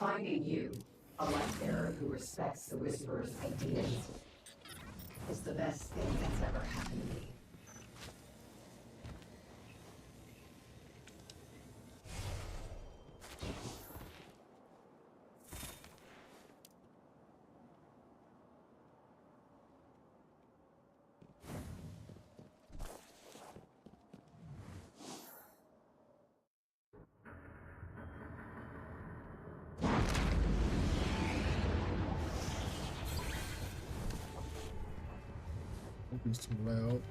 Finding you, a light bearer who respects the Whisperer's ideas, is the best thing that's ever happened to me. It's too loud.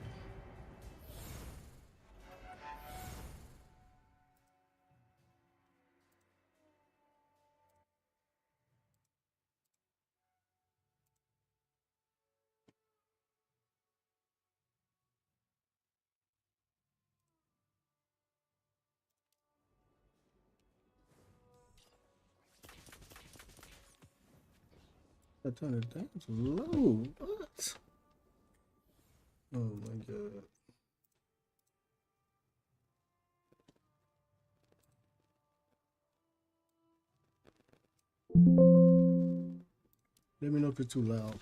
I turned it down to low. What? Oh my god. Let me know if it's too loud.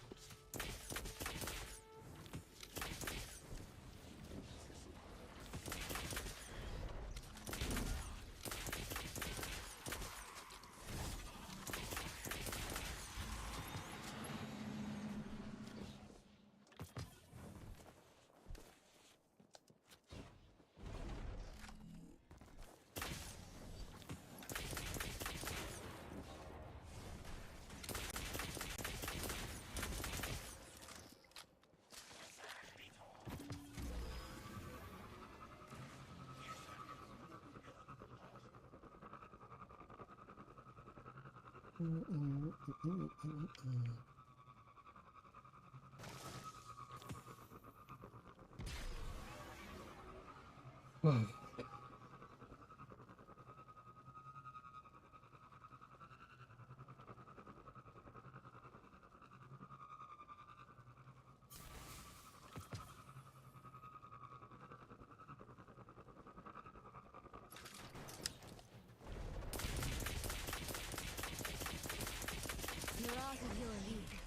Oh. You're out of your league.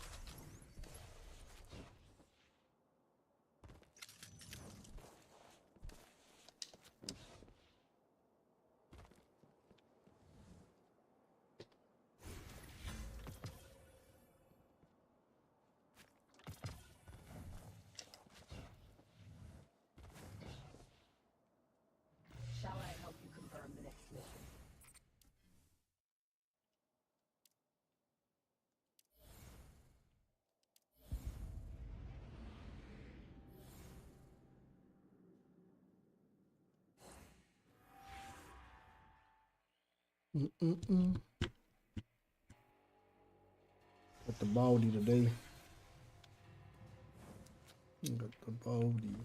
Shall I help you confirm the next mission? Got the baldy today. Got the baldy.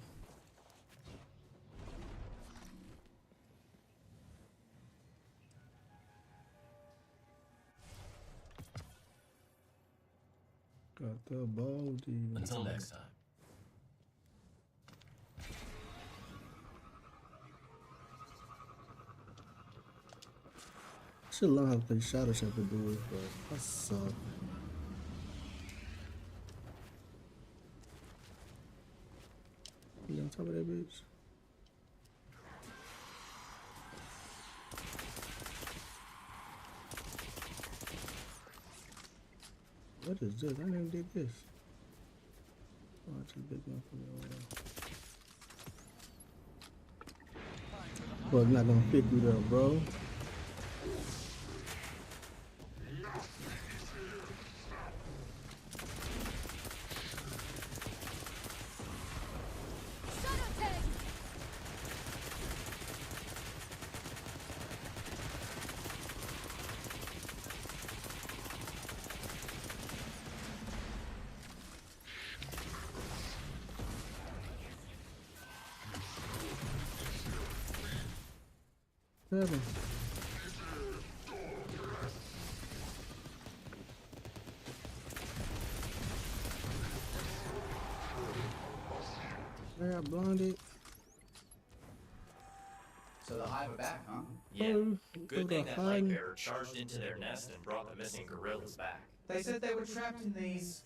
Got the baldy. Until next time. Should learn how to play Shadow Shepherd do it, but I suck. You on top of that bitch? What is this? I didn't even did this. Oh, it's a big one for me over there. Bro, I'm not gonna fit through there, bro. Seven. I got blinded. So the Hive are back, huh? Yeah. Oh, Good thing that hiding. Lightbearer charged into their nest and brought the missing gorillas back. They said they were trapped in these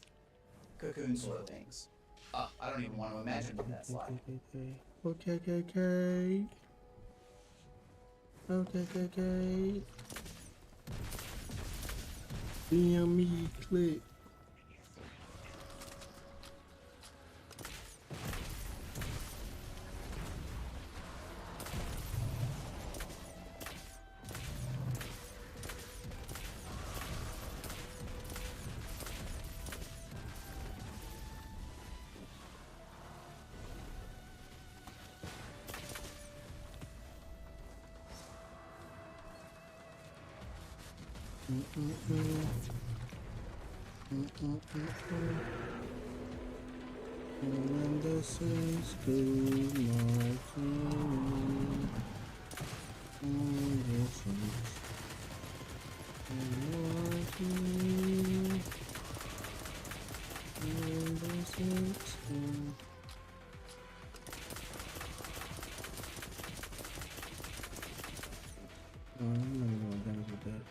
cocoon soil things. I don't even want to imagine what that's like. Okay, okay. BME click. And this is good, Martin. And this is Martin. And this is good. I'm not gonna damage with that.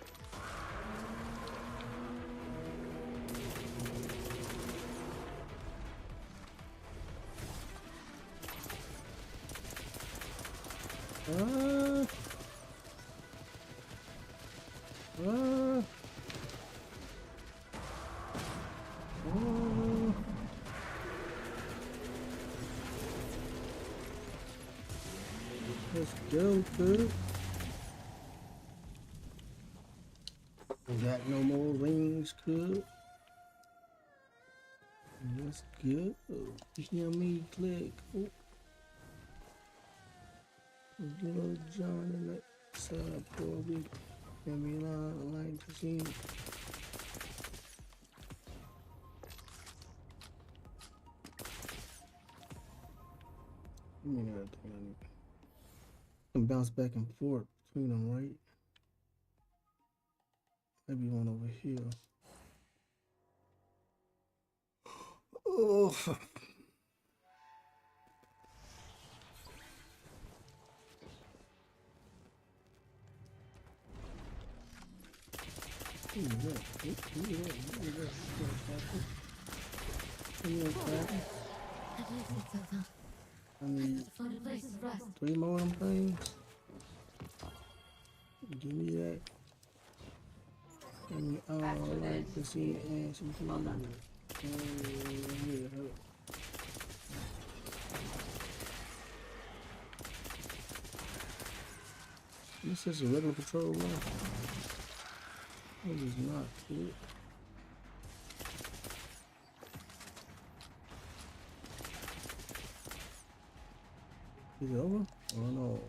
Let's go, dude. Got no more rings, good. Let's go. Hear me click. Oh. Little John in that side, probably. And we like to see. Give me that thing. I can bounce back and forth between them, right? Maybe one over here. Oh. I need 3 more of them things. Give me that. And I like to see and some food. This is a regular patrol run. This is not good. Is it over? Oh no.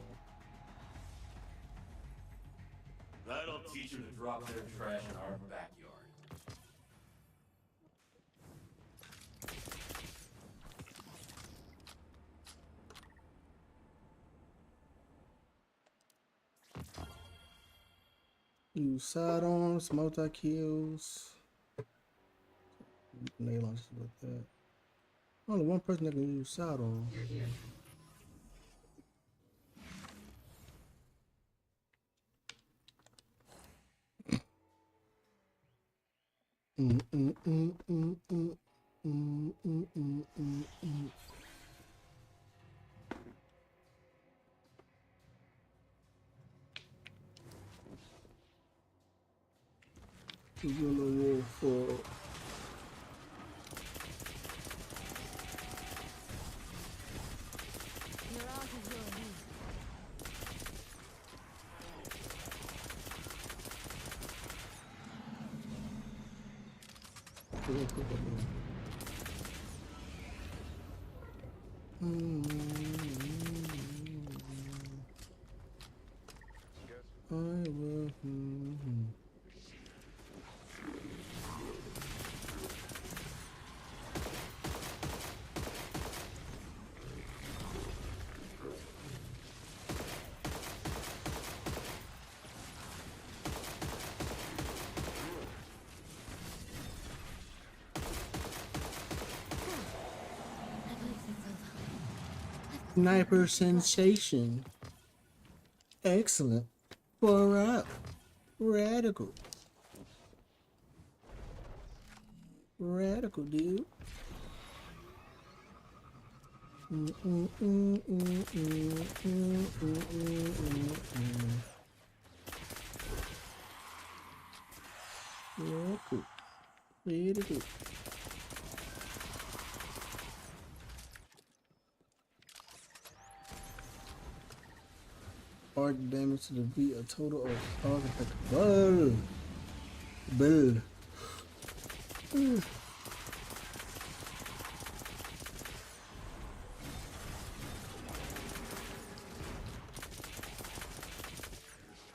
That'll teach them to drop their trash in our backyard. Use sidearms, multi-kills. Nail launchers with that. Only one person that can use sidearms. You're here. We're gonna roll for Mirage is your lead. I will. I believe it's over. Sniper sensation. Excellent. For up. Radical. Radical, dude. Radical. Radical. Arc damage to defeat a total of arc effect. Bull. Bull.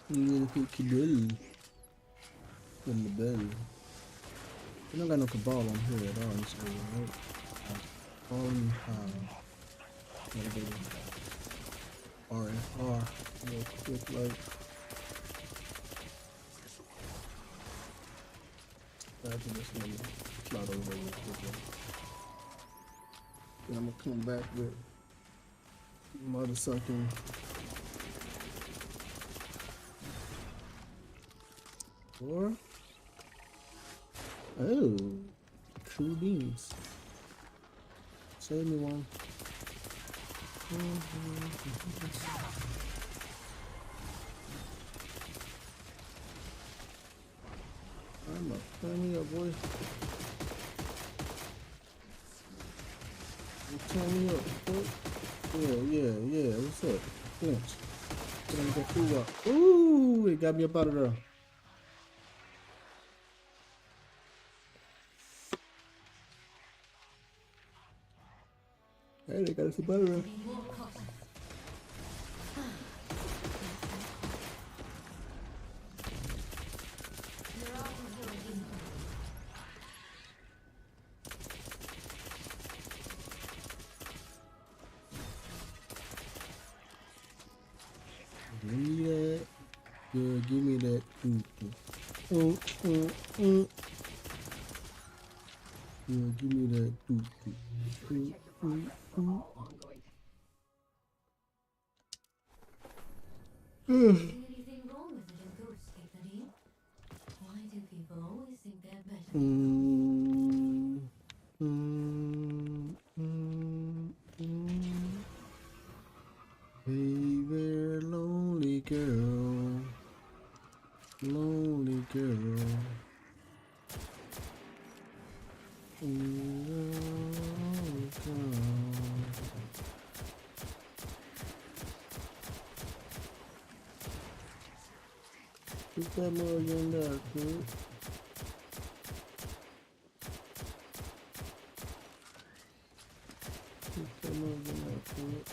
You need to pick Bull. In the bell. We don't got no cabal on here at all. This area, right? On RFR. Real quick, like. After this one, slide over real quick. Then I'm gonna come back with mother sucking. Or oh, cool beans. Save me one. I'm a funny up, boy. Turn me up, boy. Yeah. What's up? Flinch. Get on that food up. Ooh, it got me up out of there. Hey, they got us a butter. Be more cautious. Mirage of your elite. Give me that. Yeah, give me that. Yeah, give me that. Check your progress for all ongoing. Anything wrong with it in Ghost, Caitlin? Why do people always think they're better? Hey there, lonely girl. Lonely girl. Lonely girl. Put that mug in there, kid. Put that mug in there, kid.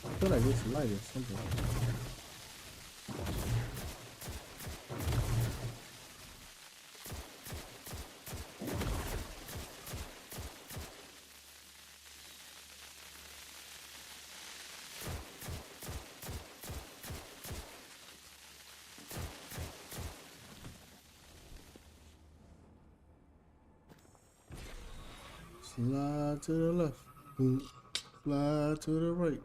I feel like this light is something. Slide to the left, slide to the right.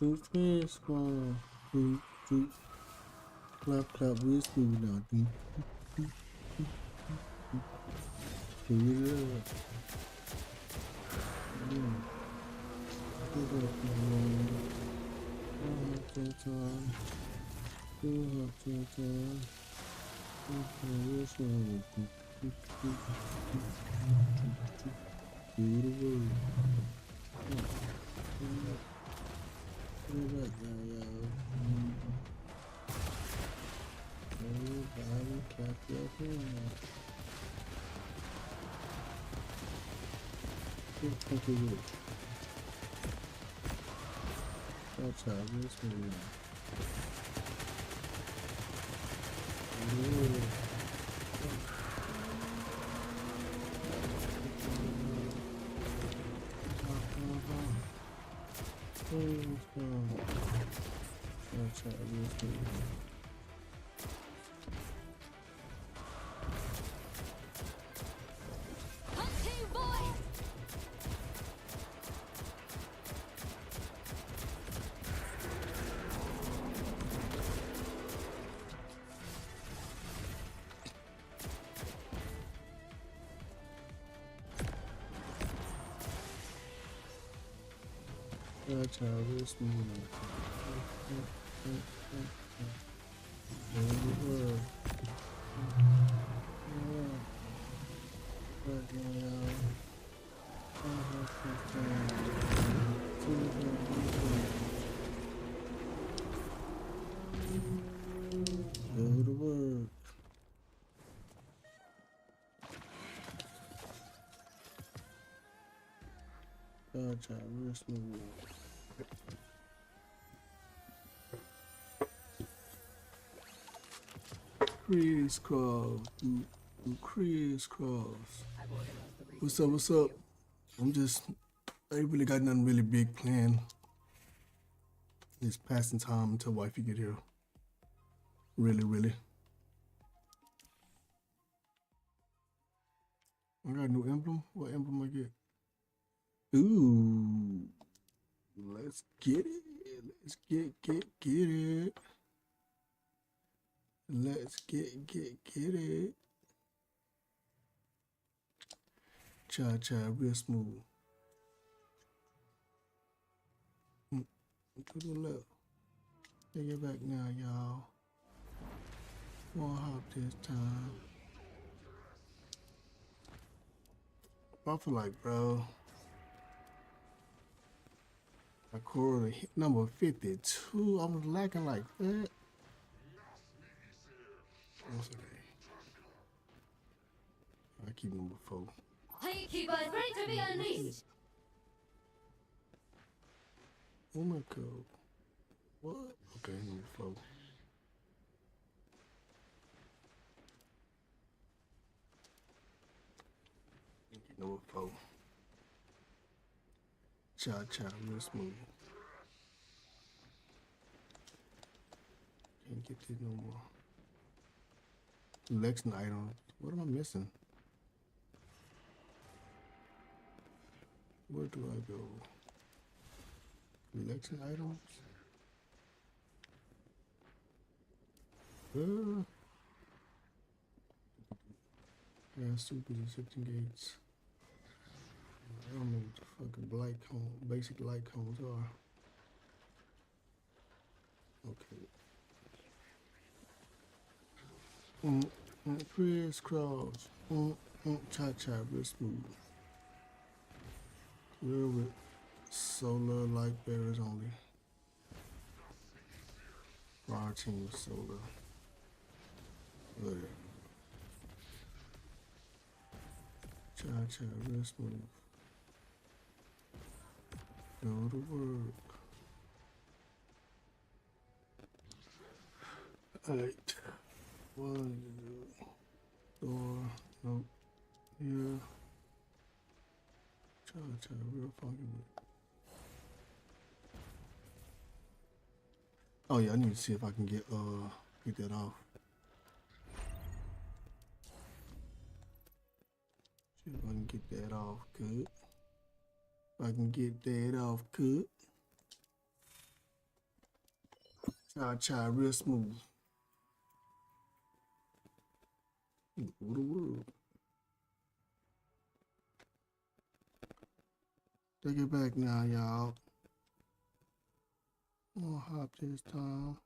Do spin spawn. Do clap real smooth now. Do it up. Go up to the time. Okay, what's wrong with you? Do the word. Put it back now, y'all. Everybody clap your hands. What the fuck is it? That's how this one. That's how this one. Hunting voice! That's how this one. Go to work. That's how this one. Crisscross, crisscross. I've organized the What's up? What's up? I ain't really got nothing really big planned. Just passing time until wifey get here. Really. I got a new emblem. What emblem I get? Ooh, let's get it. Let's get it. Let's get it. Cha, real smooth. To the left. Take it back now, y'all. Won't hop this time. I feel like, bro, I quarter hit number 52. I was lacking like that. That's okay. I keep number 4. Gatekeepers ready to be unleashed! Oh my god. What? Okay, number 4. Number 4. Cha, real smooth. Can't get this no more. Collection item. What am I missing? Where do I go? Collection items? Yeah, super shifting gates. I don't know what the fucking light cone, basic light cones are. Okay. Crisscross. Cha, real smooth. Real with solar light bearers only. Fire team solar. Good. Cha, real smooth. Go to work. Alright. One, door, nope. Here. Cha, real funky. Oh yeah, I need to see if I can get that off. See if I can get that off good. If I can get that off good. Cha, real smooth. Go to work. Take it back now, y'all. I'm gonna hop this time.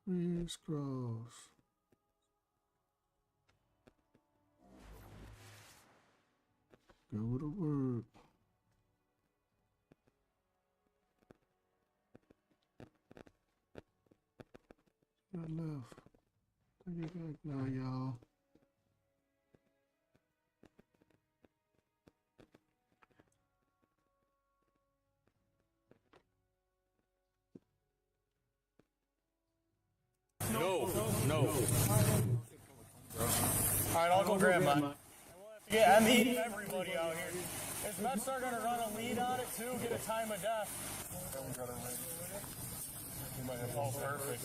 Crisscross. Go to work. Got left. Take it back now, y'all. No. Alright, I'll go grab mine. Yeah, I'm eating everybody out here. Is MedStar gonna run a lead on it too? Get a time of death. Oh, perfect.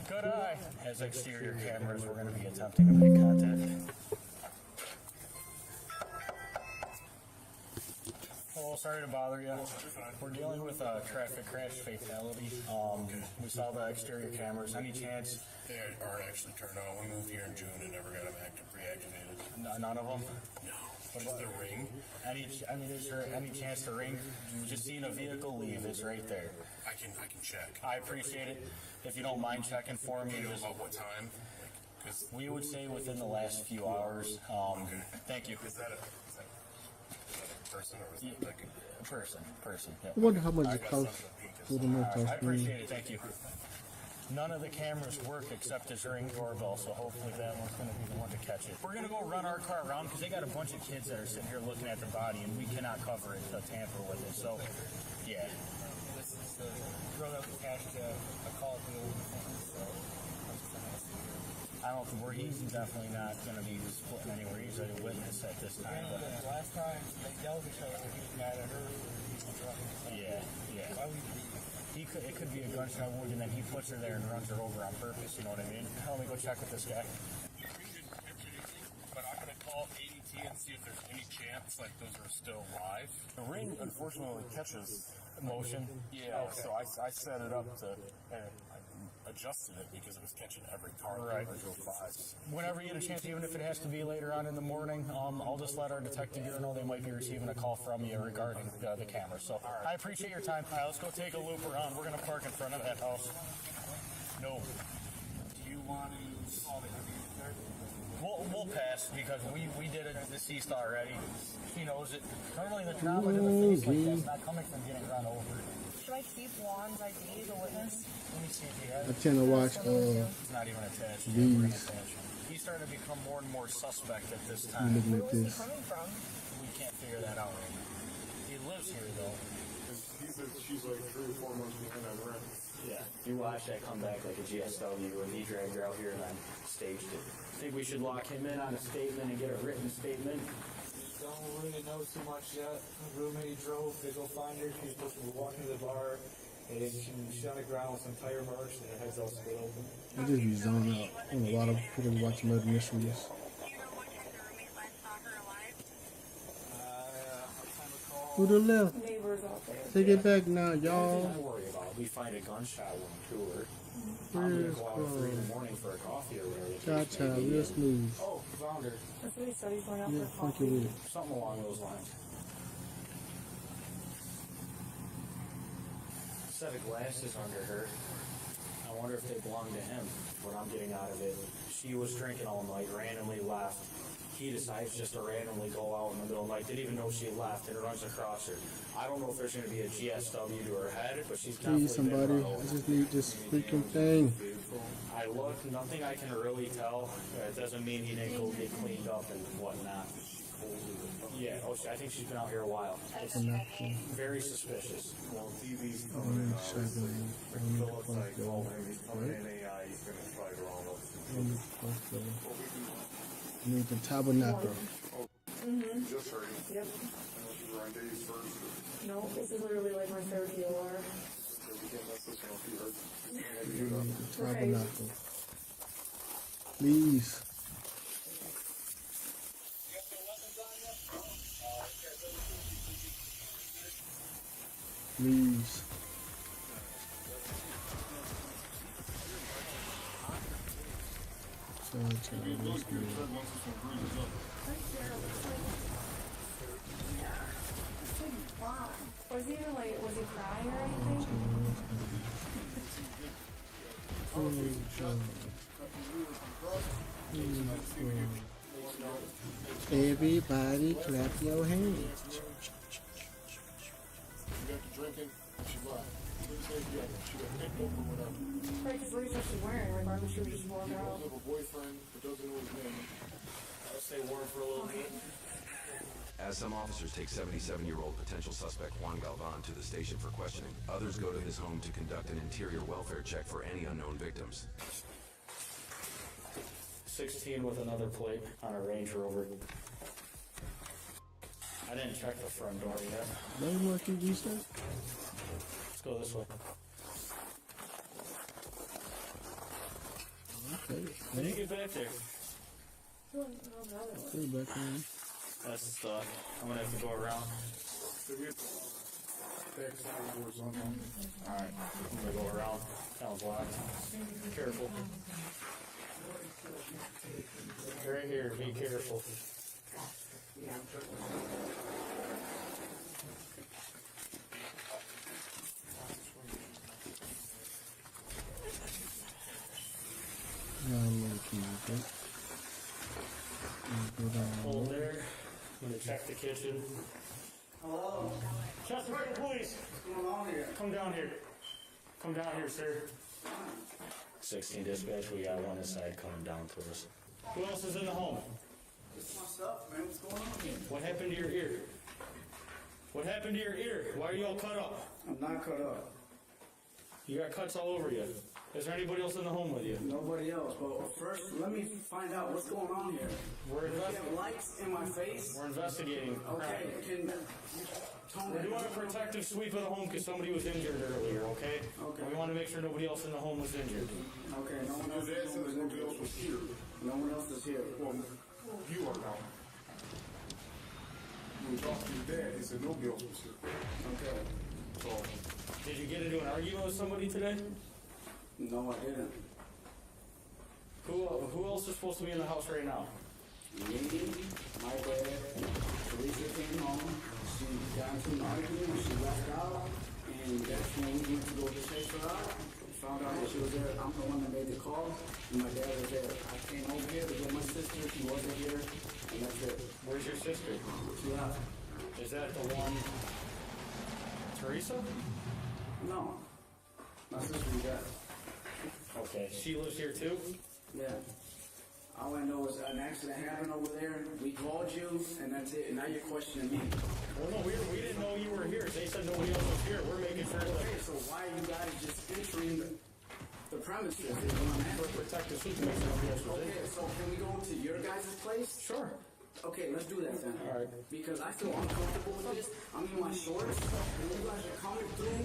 Good eye. As exterior cameras, we're gonna be attempting to make contact. Hello, sorry to bother you. We're dealing with a traffic crash fatality. We saw the exterior cameras. Any chance? They aren't actually turned on. We moved here in June and never got them reactivated. None of them? No. What is the ring? Is there any chance to ring? You just seen a vehicle leave. It's right there. I can check. I appreciate it. If you don't mind checking for me. Do you know about what time? Because We would say within the last few hours. Thank you. is that a person or is that like a Person. Yep. I wonder how much I it got costs something to for the peek multi I screen. appreciate it. Thank you. None of the cameras work except this Ring doorbell, so hopefully that one's going to be the one to catch it. We're going to go run our car around because they got a bunch of kids that are sitting here looking at the body, and we cannot cover it to tamper with it. So, yeah. This is the throw out the cash a call to the I don't think he's definitely not going to be splitting anywhere. He's a witness at this time. But Last time they yelled at each other, he was mad at her. yeah. It could be a gunshot wound, and then he puts her there and runs her over on purpose. You know what I mean? Let me go check with this guy. but I'm gonna call ADT and see if there's any chance like those are still live. The ring unfortunately catches Motion. Yeah, so I set it up to. I adjusted it because it was catching every car Right. that drove by. Whenever you get a chance, even if it has to be later on in the morning, I'll just let our detective bureau know they might be receiving a call from you regarding the camera. So I appreciate your time. All right, let's go take a loop around. We're going to park in front of that house. No. Do you want to call the there? We'll pass because we did it deceased already. She knows it. Normally the trauma to the face like that's not coming from getting run over. Should I keep Juan's ID, the witness? Let me see if he has I it. tend to watch It's not even attached. these. He's starting to become more and more suspect at this I'm time. looking at Where's he this. coming from? We can't figure that out right now. He lives here though. He says she's like 3 or 4 months behind on rent. Yeah. You watched that come back like a GSW and he dragged her out here and then staged it. Think we should lock him in on a statement and get a written statement? Don't really know too much yet. The roommate he drove, they go find her. She's supposed to be walking to the bar. And she's on the ground with some tire marks and her head's all split open. I just be zoned out. I know a lot of people watch murder mysteries. Who the left? Neighbors out there. Take it back now, y'all. Nothing to worry about. We find a gunshot wound to her. I'm gonna go out at 3 in the morning for a coffee or whatever. Cha-cha, real smooth. Oh, found her. That's what he said, he's going out Yeah, for funky coffee. with it. Something along those lines. Set of glasses under her. I wonder if they belong to him. What I'm getting out of it, she was drinking all night, randomly left. He decides just to randomly go out in the middle of the night. Didn't even know she left and runs across her. I don't know if there's going to be a GSW to her head, but she's definitely Please, somebody. been run I over. just need this freaking thing. I look, nothing I can really tell. It doesn't mean he didn't go get cleaned up and whatnot. Yeah, I think she's been out here a while. It's very suspicious. Well, TV's I coming need in. to check on you. I need to Phillips, fuck I told though. him he's coming in AI. He's going to try to round us. I need to fuck though. I need the tabernacle. Just heard him. Yep. I don't know if you were on days first or No, this is literally like my third DOR. because we can't mess this one up either. I need the tabernacle. Please. Please. Cha-cha, real smooth. Was he even like, was he crying or anything? Everybody clap your hands. She got to drinking, and she lied. She got picked up or whatever. Right, because what is she wearing? Like, why would she just walk She out? does have a boyfriend, but doesn't know his name. I'll stay warm for a little bit. As some officers take 77-year-old potential suspect Juan Galvan to the station for questioning, others go to his home to conduct an interior welfare check for any unknown victims. 16 with another plate on a Range Rover. I didn't check the front door yet. Name what you said? Let's go this way. Okay. How do you get back there? Stay back on. That's the. I'm gonna have to go around. Alright, I'm gonna go around. Kind of locked. Careful. Right here, be careful. Hold there. I'm gonna check the kitchen. Hello? Chesterfield Police! What's going on here? Come down here. Come down here, sir. 16 dispatch, we got one inside coming down to us. Who else is in the home? It's my stuff, man. What's going on here? What happened to your ear? What happened to your ear? Why are you all cut up? I'm not cut up. You got cuts all over you. Is there anybody else in the home with you? Nobody else. But first, let me find out what's going on here. We're You have lights in my face? We're investigating. Okay, can tell me. We're doing a protective sweep of the home because somebody was injured earlier, okay? Okay. We want to make sure nobody else in the home was injured. Okay, no one else. His dad said that nobody else was here. No one else is here. Well, you are now. When we talked to your dad, he said nobody else was here. Okay. So, did you get into an argument with somebody today? No, I didn't. Who else is supposed to be in the house right now? Me, my dad, Teresa came home. She got into an argument. She left out, and that's when we went to go chase her out. Found out that she was there. I'm the one that made the call, and my dad was there. I came over here to get my sister. She wasn't here, and that's it. Where's your sister? She left. Is that the one, Teresa? No. My sister's dead. Okay, she lives here too? Yeah. All I know is an accident happened over there. We called you, and that's it. And now you're questioning me. Well, no, we didn't know you were here. They said nobody else was here. We're making sure Okay, that so why are you guys just entering the premises? Is what I'm we're asking. protective sweep to make sure nobody else was in. Okay, so can we go to your guys' place? Sure. Okay, let's do that then. All right. Because I feel uncomfortable with this. I'm in my shorts, and you guys are coming through.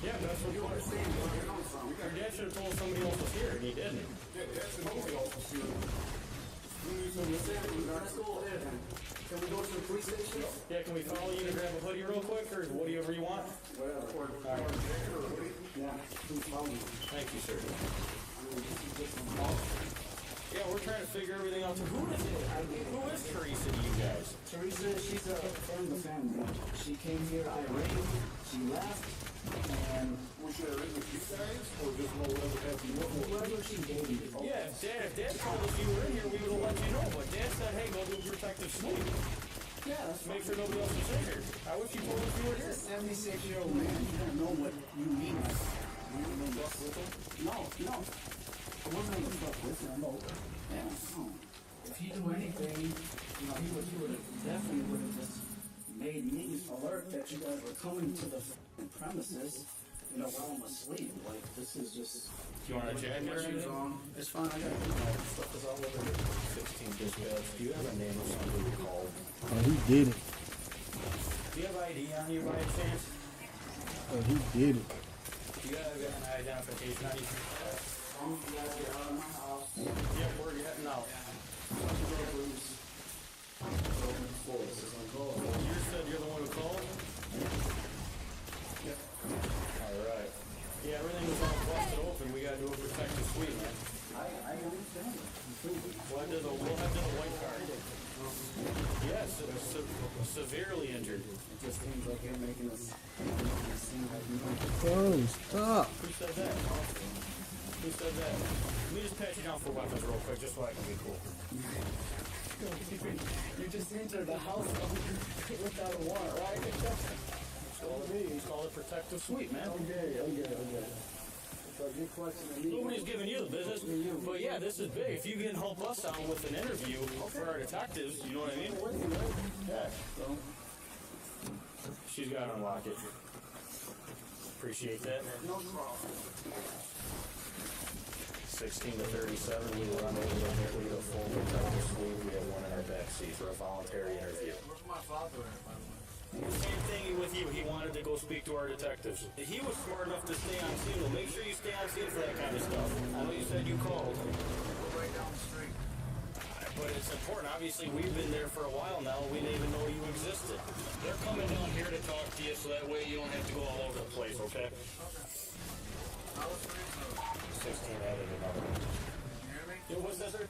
Yeah, that's what You understand where I'm coming from. your dad should have told us somebody else was here, and he didn't. Yeah, dad said nobody else was here. We need some Let's go over there then. Can we go to the police station? Yeah, can we follow you to grab a hoodie real quick, or whatever you want? Whatever. Yeah, please follow me. Thank you, sir. I mean, this is just a call. Yeah, we're trying to figure everything out. So who is it? Who is Teresa to you guys? Teresa, she's a friend of the family. She came here irate. She left. And Was she already with you guys, or just know whatever happened? whoever she dated. Yeah, if Dad told us you were in here, we would have let you know. But Dad said, hey, go do a protective sweep. Yeah, that's Make sure nobody else is in here. I wish you told us you were You're here. a 76-year-old man. You don't know what you mean by that. No. I wasn't in the fuck with him. Yeah, no. If he do anything, he would have definitely just made me alert that you guys were coming to the premises, while I'm asleep. Like, this is just... Do you want a jacket or shoes anything? on. It's fine, I got it. Stuff is all over here. 16 dispatch. Do you have a name of somebody you called? Oh, he did it. Do you have ID on you by any chance? Oh, he did it. Do you have an identification on you? You guys get out of my house. Yep, we're getting out. You said you're the one who called? Yep. Alright. Yeah, everything was all busted open. We gotta do a protective sweep, man. I understand. We'll have to do the white card. Yes, severely injured. It just seems like you're making us seem like you know. Oh, stop. Who said that? Who said that? Let me just pat you down for weapons real quick, just so I can be cool. You just entered the house without a warrant, right? It's called a protective sweep, man. Okay. So you're questioning me. Nobody's giving you the business, but yeah, this is big. If you can help us out with an interview for our detectives, you know what I mean? Yeah. So, She's got to unlock it. Appreciate that. no problem. 16 to 37, we were unable to complete a full protective sweep. We had one in our backseat for a voluntary interview. Where's my father at, by the way? Same thing with you. He wanted to go speak to our detectives. He was smart enough to stay on scene. Well, make sure you stay on scene for that kind of stuff. I know you said you called. Go right down the street. But it's important. Obviously, we've been there for a while now. We didn't even know you existed. They're coming down here to talk to you so that way you don't have to go all over the place, okay? Now what's the reason? 16 added another one. You hear me? Yeah, what's that, sir?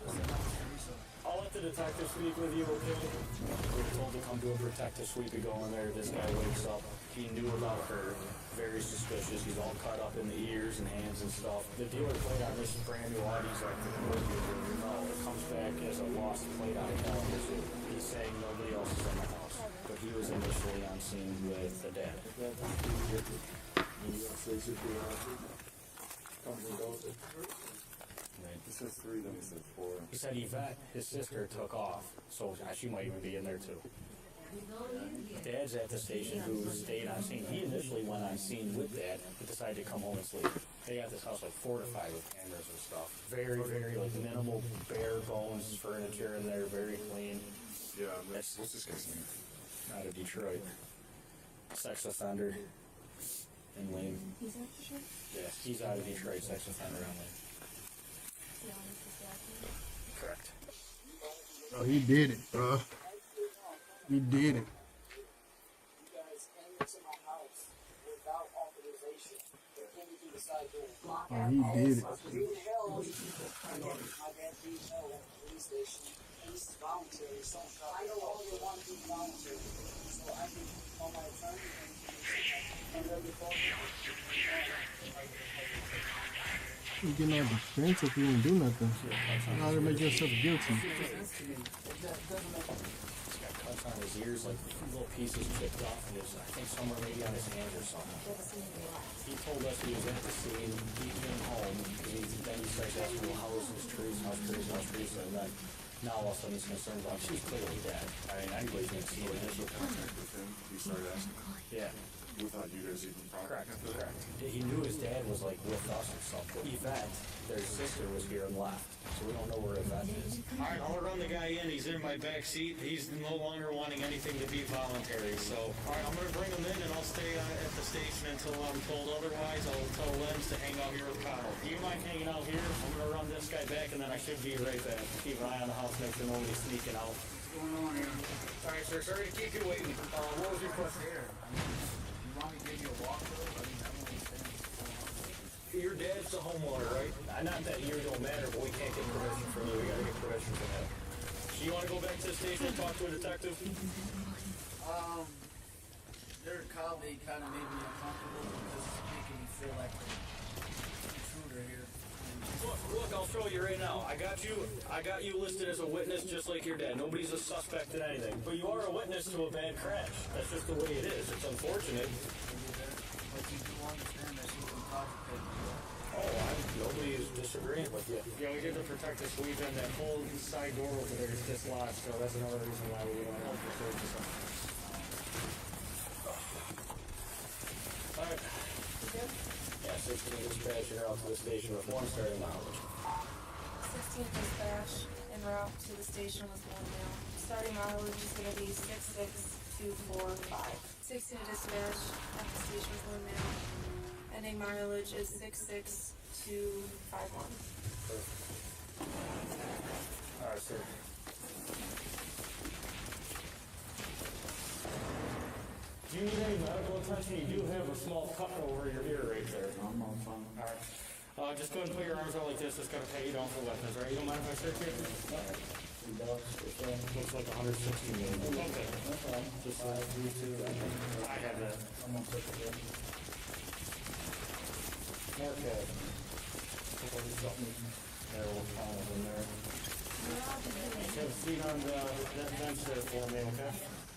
I'll let the detective speak with you, okay? We were told to come do a protective sweep. We go in there. This guy wakes up. He knew about her. Very suspicious. He's all cut up in the ears and hands and stuff. The dealer plate on this brand new Audi's like no, it comes back as a lost plate on a Kalamazoo. He's saying nobody else is in the house, but he was initially on scene with the dad. It says 3, then it says 4. He said Yvette, his sister, took off, so she might even be in there too. Dad's at the station who stayed on scene. He initially went on scene with Dad, but decided to come home and sleep. They got this house like fortified with cameras and stuff. Very, very like minimal bare bones furniture in there, very clean. Yeah, what's this guy's name? Out of Detroit. Sex offender in Lane. He's at the show? Yeah, he's out of Detroit, sex offender in Lane. Correct. Oh, he did it, bro. He did it. You guys came into my house without authorization. They came in through the side door. Oh, he did it. You held my dad being held at the police station. And this is voluntary. So I no longer want to be voluntary. So I can call my attorney and they'll get called. You getting all defensive if you didn't do nothing. How to make yourself guilty? Cuts on his ears, like little pieces chipped off of his, I think somewhere maybe on his hand or something. He told us he was at the scene, he came home, then he starts asking, well, how is this trees, how's trees, and then now all of a sudden he's concerned about, she's clearly dead. I mean, anybody's gonna see it. Initial contact with him, he started asking Yeah. without you guys even Correct, talking. correct. He knew his dad was like with us or something. Yvette, their sister, was here and left, so we don't know where Yvette is. All right, I'll run the guy in. He's in my back seat. He's no longer wanting anything to be voluntary. So, all right, I'm gonna bring him in and I'll stay at the station until I'm told otherwise. I'll tell Lenz to hang out here with Kyle. Do you mind hanging out here? I'm gonna run this guy back and then I should be right back. Keep an eye on the house, make sure nobody's sneaking out. What's going on here? All right, sir. Sorry to keep you waiting. What was your question? You want me to give you a walkthrough? I mean, I don't understand. Your dad's the homeowner, right? Not that year don't matter, but we can't get permission from you. We gotta get permission from him. So you wanna go back to the station and talk to a detective? Their colleague kind of made me uncomfortable because it's making me feel like an intruder here. Look, I'll show you right now. I got you listed as a witness just like your dad. Nobody's a suspect in anything. But you are a witness to a bad crash. That's just the way it is. It's unfortunate. But you do understand that she can cogitate. Nobody is disagreeing with you. Yeah, we did the protective sweep and that whole side door over there is dislodged, so that's another reason why we don't have the search. Alright. Yeah, 16 dispatch, you're out to the station with 1 starting mileage. 16 dispatch en route to the station with 1 male. Starting mileage is going to be 66245. 16 dispatch at the station with 1 male. Ending mileage is 66251. Alright, sir. Do you need any medical attention? You do have a small cut over your ear right there. I'm on fine. Alright. Just go ahead and put your arms out like this. It's gonna pay you down for weapons, right? You don't mind if I search it? Looks like 160 million. Okay. Just 3, 2, I have that. I'm gonna put it in. Okay. put something there, we'll find it in there. Just have a seat on that bench there for me, okay?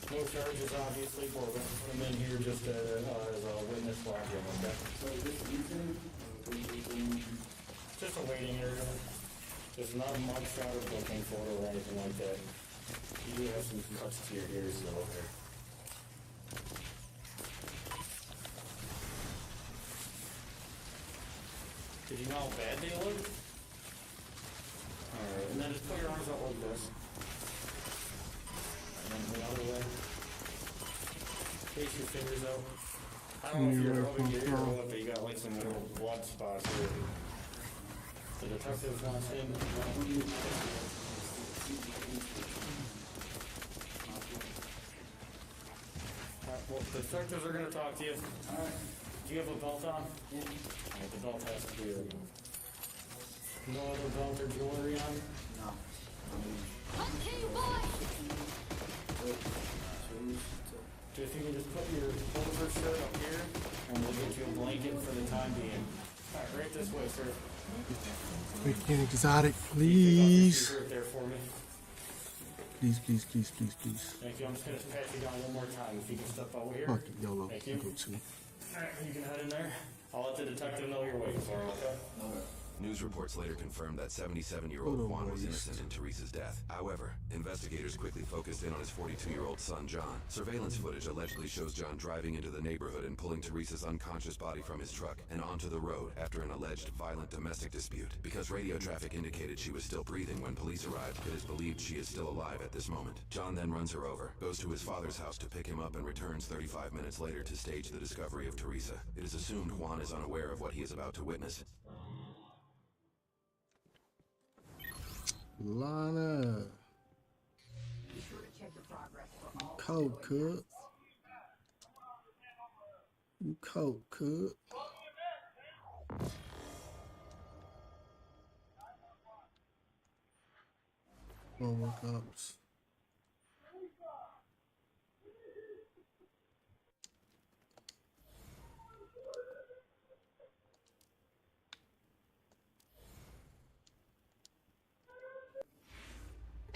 No charges, obviously, but we're gonna put them in here just as a witness locker, okay? Just a waiting area. There's not a mugshot or booking photo or anything like that. You do have some cuts to your ears though, okay? Did you know how bad they look? Alright, and then just put your arms out like this. And then the other way. Face your fingers out. I don't know if you're rubbing your ear or what, but you got like some little blood spots here. The detective wants in. Alright, well, the detectives are gonna talk to you. Alright. Do you have a belt on? Yeah. Alright, the belt has to be removed. No other belt or jewelry on? No. Okay, boy! So if you can just put your pullover shirt up here, and we'll get you a blanket for the time being. Alright, right this way, sir. Freaking exotic, Take off please. your shirt there for me. Please, please, please, please, please. Thank you. I'm just gonna pat you down one more time. If you can step over here. Fuck it, YOLO. Thank you. Go to. Alright, you can head in there. I'll let the detective know you're waiting for him, okay? News reports later confirmed that 77-year-old Juan was innocent in Teresa's death. However, investigators quickly focused in on his 42-year-old son, John. Surveillance footage allegedly shows John driving into the neighborhood and pulling Teresa's unconscious body from his truck and onto the road after an alleged violent domestic dispute. Because radio traffic indicated she was still breathing when police arrived, it is believed she is still alive at this moment. John then runs her over, goes to his father's house to pick him up, and returns 35 minutes later to stage the discovery of Teresa. It is assumed Juan is unaware of what he is about to witness. Lana. Be sure to check your progress for all Cold cut. You cold cut. More cops.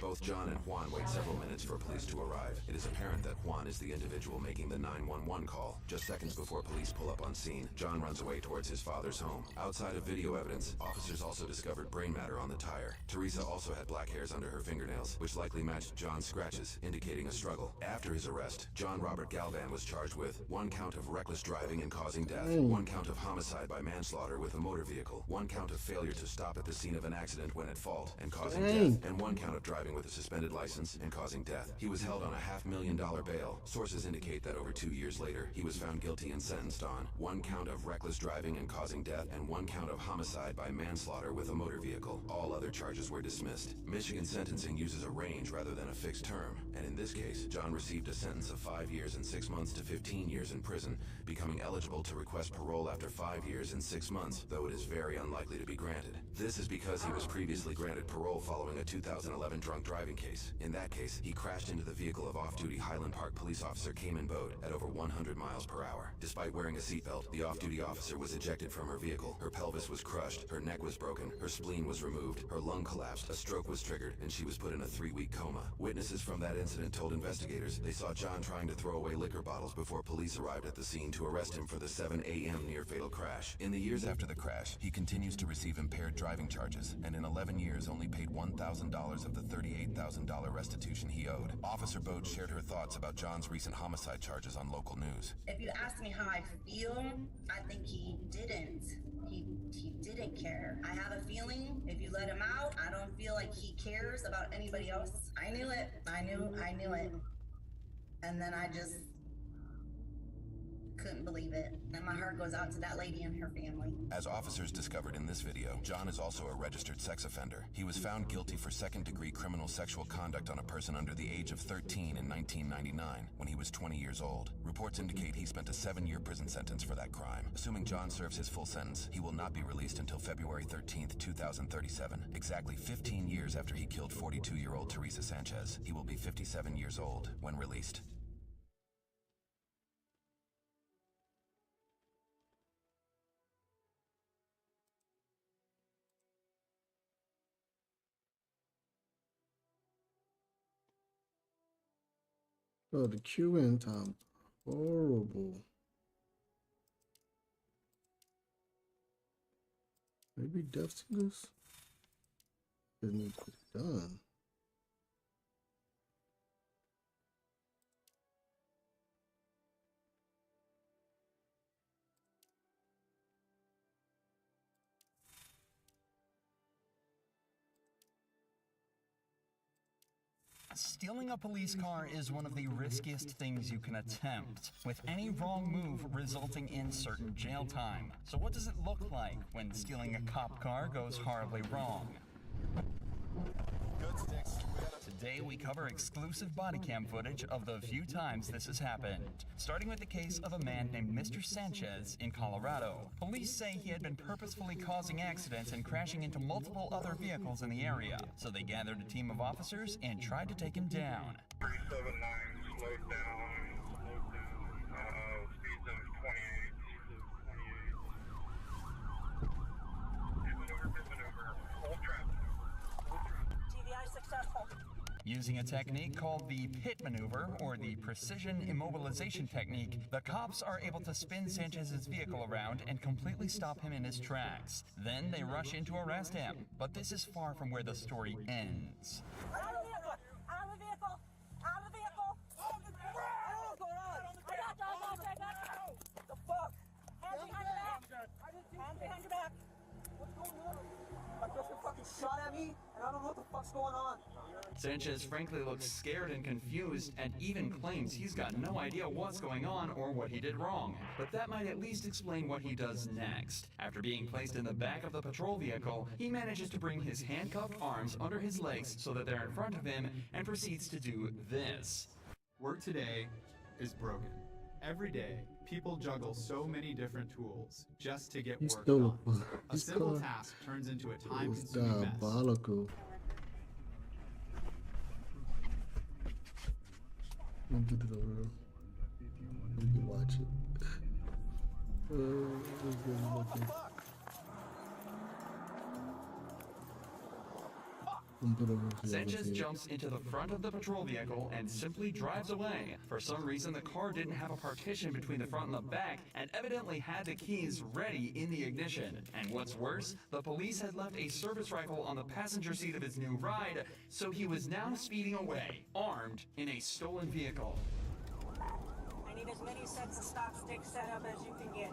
Both John and Juan wait several minutes for police to arrive. It is apparent that Juan is the individual making the 911 call. Just seconds before police pull up on scene, John runs away towards his father's home. Outside of video evidence, officers also discovered brain matter on the tire. Teresa also had black hairs under her fingernails, which likely matched John's scratches, indicating a struggle. After his arrest, John Robert Galvan was charged with 1 count of reckless driving and causing death, 1 count of homicide by manslaughter with a motor vehicle, 1 count of failure to stop at the scene of an accident when at fault and causing death, and 1 count of driving with a suspended license and causing death. He was held on a $500,000 bail. Sources indicate that over 2 years later, he was found guilty and sentenced on 1 count of reckless driving and causing death and 1 count of homicide by manslaughter with a motor vehicle. All other charges were dismissed. Michigan sentencing uses a range rather than a fixed term, and in this case, John received a sentence of 5 years and 6 months to 15 years in prison, becoming eligible to request parole after 5 years and 6 months, though it is very unlikely to be granted. This is because he was previously granted parole following a 2011 drunk driving case. In that case, he crashed into the vehicle of off-duty Highland Park police officer Cayman Bode at over 100 miles per hour. Despite wearing a seatbelt, the off-duty officer was ejected from her vehicle. Her pelvis was crushed, her neck was broken, her spleen was removed, her lung collapsed, a stroke was triggered, and she was put in a 3-week coma. Witnesses from that incident told investigators they saw John trying to throw away liquor bottles before police arrived at the scene to arrest him for the 7 a.m. near-fatal crash. In the years after the crash, he continues to receive impaired driving charges, and in 11 years only paid $1,000 of the $38,000 restitution he owed. Officer Bode shared her thoughts about John's recent homicide charges on local news. If you ask me how I feel, I think he didn't. He didn't care. I have a feeling if you let him out, I don't feel like he cares about anybody else. I knew it. I knew it. And then I just couldn't believe it. And my heart goes out to that lady and her family. As officers discovered in this video, John is also a registered sex offender. He was found guilty for second-degree criminal sexual conduct on a person under the age of 13 in 1999, when he was 20 years old. Reports indicate he spent a 7-year prison sentence for that crime. Assuming John serves his full sentence, he will not be released until February 13th, 2037, exactly 15 years after he killed 42-year-old Teresa Sanchez. He will be 57 years old when released. Oh, the queuing time. Horrible. Maybe Death Singers didn't get it done. Stealing a police car is one of the riskiest things you can attempt, with any wrong move resulting in certain jail time. So what does it look like when stealing a cop car goes horribly wrong? Today we cover exclusive body cam footage of the few times this has happened, starting with the case of a man named Mr. Sanchez in Colorado. Police say he had been purposefully causing accidents and crashing into multiple other vehicles in the area, so they gathered a team of officers and tried to take him down. 379, slowed down, speeds of 28. Good maneuver, hold traffic. TVI successful. Using a technique called the pit maneuver, or the precision immobilization technique, the cops are able to spin Sanchez's vehicle around and completely stop him in his tracks. Then they rush in to arrest him. But this is far from where the story ends. Out of the vehicle! Out of the vehicle! Out of the vehicle! What's going on? I got you, I got you. What the fuck? Hands behind your back! Hands behind your back! What's going on? My girlfriend fucking shot at me, and I don't know what the fuck's going on. Sanchez frankly looks scared and confused and even claims he's got no idea what's going on or what he did wrong. But that might at least explain what he does next. After being placed in the back of the patrol vehicle, he manages to bring his handcuffed arms under his legs so that they're in front of him and proceeds to do this. Work today is broken. Every day, people juggle so many different tools just to get He's work still done. A he's simple still- task turns into a It's time-consuming mess. diabolical. Let me get it over there. We can watch it. Let's get it looking. Sanchez jumps into the front of the patrol vehicle and simply drives away. For some reason, the car didn't have a partition between the front and the back, and evidently had the keys ready in the ignition. And what's worse, the police had left a service rifle on the passenger seat of his new ride, so he was now speeding away, armed in a stolen vehicle. I need as many sets of stop sticks set up as you can get.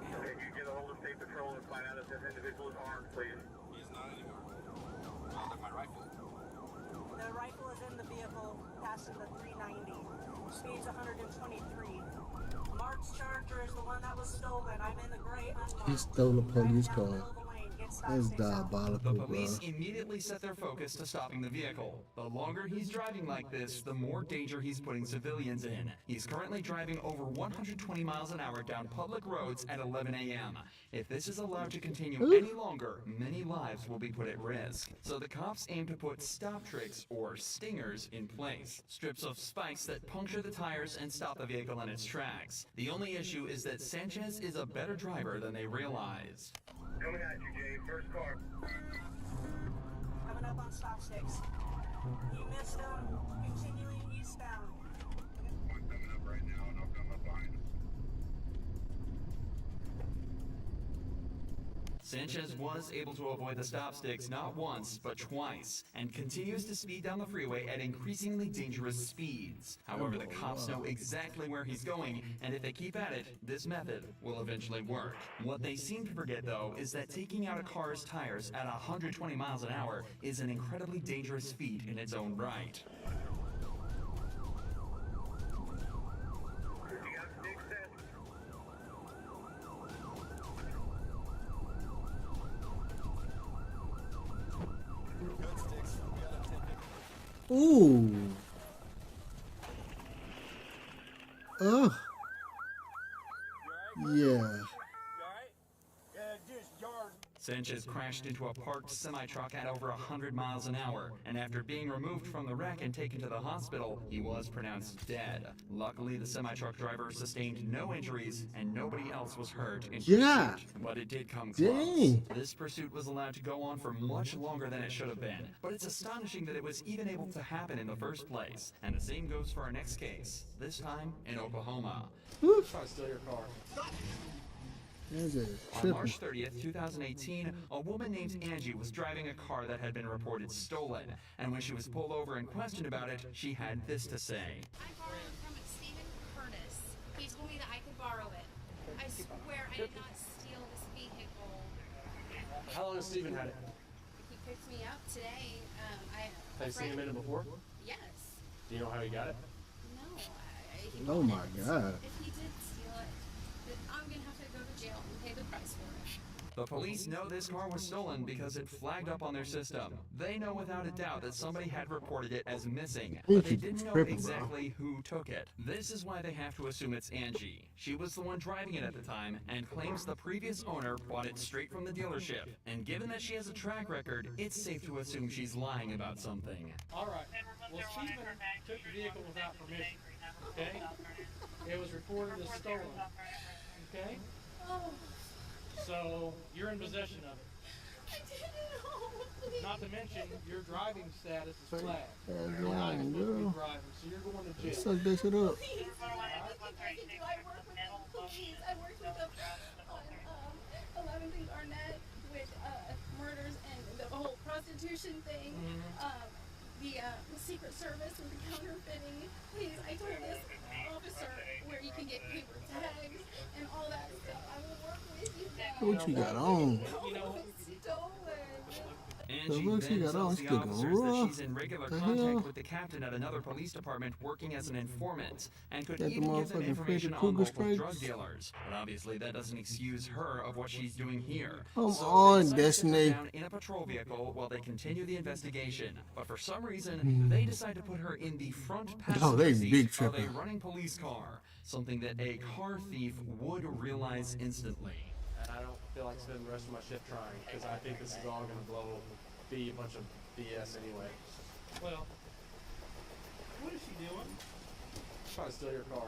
If you get a hold of State Patrol and find out if this individual is armed, please. He is not anymore. I'll have my rifle. The rifle is in the vehicle, passing the 390. Speed's 123. Mark's Charger is the one that was stolen. I'm in the gray unmarked. He stole a police car. That's diabolical, The bro. police immediately set their focus to stopping the vehicle. The longer he's driving like this, the more danger he's putting civilians in. He's currently driving over 120 miles an hour down public roads at 11 a.m. If this is allowed to continue any longer, many lives will be put at risk. So the cops aim to put stop tricks, or stingers, in place. Strips of spikes that puncture the tires and stop the vehicle in its tracks. The only issue is that Sanchez is a better driver than they realized. Coming at you, Jay. First car. Coming up on stop sticks. You missed them. Continuing eastbound. I'm coming up right now, and I'll come up behind him. Sanchez was able to avoid the stop sticks not once, but twice, and continues to speed down the freeway at increasingly dangerous speeds. However, the cops know exactly where he's going, and if they keep at it, this method will eventually work. What they seem to forget, though, is that taking out a car's tires at 120 miles an hour is an incredibly dangerous feat in its own right. Ooh. Oh. Yeah. Sanchez Sanchez crashed into a parked semi-truck at over 100 miles an hour, and after being removed from the wreck and taken to the hospital, he was pronounced dead. Luckily, the semi-truck driver sustained no injuries, and nobody else was hurt in Yeah. pursuit. But it did come close. Dang. This pursuit was allowed to go on for much longer than it should have been, but it's astonishing that it was even able to happen in the first place. And the same goes for our next case, this time in Oklahoma. Try to steal your car. That's a On tripping. March 30th, 2018, a woman named Angie was driving a car that had been reported stolen, and when she was pulled over and questioned about it, she had this to say. I borrowed from Stephen Curtis. He told me that I could borrow it. I swear I did not steal this vehicle. How long has Steven had it? He picked me up today. Have you seen him in it before? Yes. Do you know how he got it? No. He Oh bought my it. God. If he did steal it, then I'm going to have to go to jail and pay the price for it. The police know this car was stolen because it flagged up on their system. They know without a doubt that somebody had reported it as missing, but they didn't know Tripping, bro. exactly who took it. This is why they have to assume it's Angie. She was the one driving it at the time and claims the previous owner bought it straight from the dealership. And given that she has a track record, it's safe to assume she's lying about something. Alright. Well, Steven took the vehicle without permission. Okay? It was reported as stolen. Okay? Oh, So, you're in possession of it. I didn't know. Please. Not to mention, your driving status is Fake flagged. ass You're not lying, supposed to be girl. driving, so you're going to jail. Suck that shit up. Please, anything I can do. I work with them. Please, I worked with them on 11 Things Arnett with murders and the whole prostitution thing. The Secret Service with the counterfeiting. Please, I told this officer where you can get paper tags and all that stuff. I will work with you guys. What you got on? No, it's stolen. Angie look she then got on, tells she the looking officers that rough. she's in regular The contact hell? with the captain at another police department working as an informant, and could Got the even give them motherfucking information Freddy on Krueger local drug stripes? dealers. But obviously that doesn't excuse her of what she's doing here. Come So on, they decide to sit her Destiny. down in a patrol vehicle while they continue the investigation. But for some reason, they decide to put her in the front passenger Oh, they seat big of a tripping. running police car, something that a car thief would realize instantly. And I don't feel like spending the rest of my shift trying, because I think this is all going to be a bunch of BS anyway. Well, what is she doing? Trying to steal your car.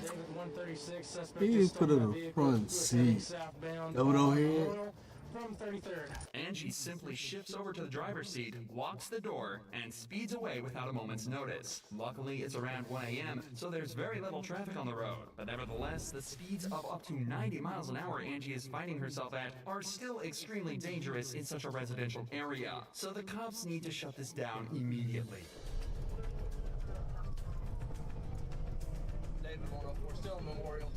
David 136, suspect He just put stole it my in the vehicle. front He was heading seat. southbound Dodo on head. Memorial from 33rd. Angie simply shifts over to the driver's seat, locks the door, and speeds away without a moment's notice. Luckily, it's around 1 a.m., so there's very little traffic on the road. But nevertheless, the speeds of up to 90 miles an hour Angie is finding herself at are still extremely dangerous in such a residential area. So the cops need to shut this down immediately. David 104, still in Memorial.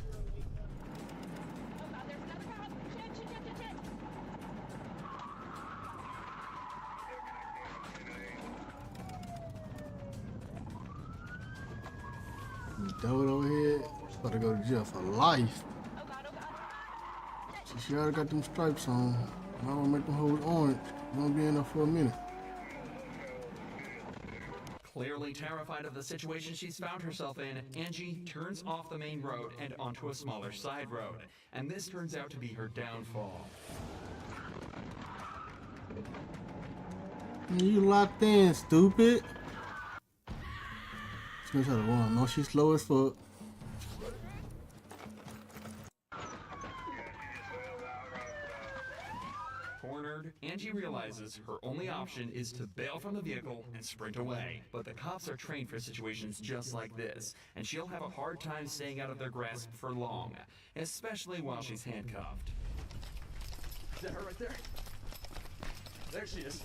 Dodo head. About to go to jail for life. She already got them stripes on. I don't make them hold orange. Gonna be in there for a minute. Clearly terrified of the situation she's found herself in, Angie turns off the main road and onto a smaller side road. And this turns out to be her downfall. You locked in, stupid. She's gonna try to run. No, she's slow as fuck. Cornered, Angie realizes her only option is to bail from the vehicle and sprint away. But the cops are trained for situations just like this, and she'll have a hard time staying out of their grasp for long, especially while she's handcuffed. Is that her right there? There she is.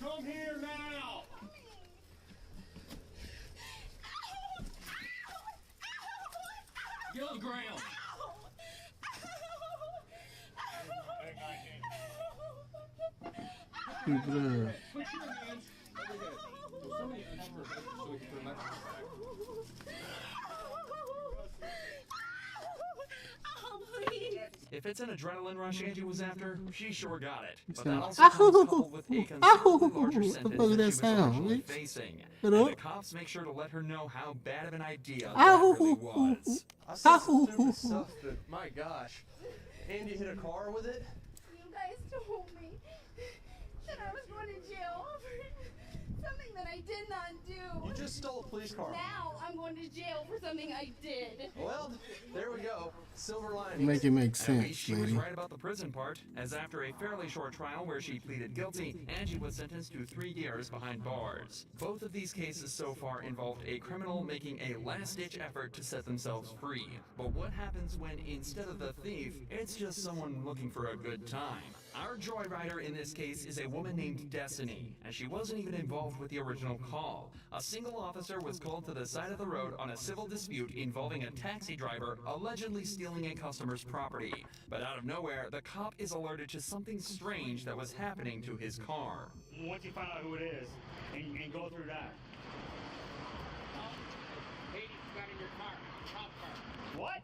Come here now! Get on the ground! Keep it up. Put your hands over there. Will somebody have her so we can put her back? Oh, please. If it's an adrenaline rush Angie was after, she sure got it. But that sound- also comes coupled with a considerably larger What the sentence fuck is than that she was sound? originally What? facing. What And up? the cops make sure to let her know how bad of an idea that Ow. really was. I saw some stupid stuff that, my gosh. Andy hit a car with it? You guys told me that I was going to jail for something that I did not do. You just stole a police car. Now I'm going to jail for something I did. Well, there we go. Silver lining. Make it make At sense, least she was lady. right about the prison part, as after a fairly short trial where she pleaded guilty, Angie was sentenced to 3 years behind bars. Both of these cases so far involved a criminal making a last-ditch effort to set themselves free. But what happens when, instead of the thief, it's just someone looking for a good time? Our joyrider in this case is a woman named Destiny, and she wasn't even involved with the original call. A single officer was called to the side of the road on a civil dispute involving a taxi driver allegedly stealing a customer's property. But out of nowhere, the cop is alerted to something strange that was happening to his car. Once you find out who it is, and go through that. Lady got in your car, cop car. What?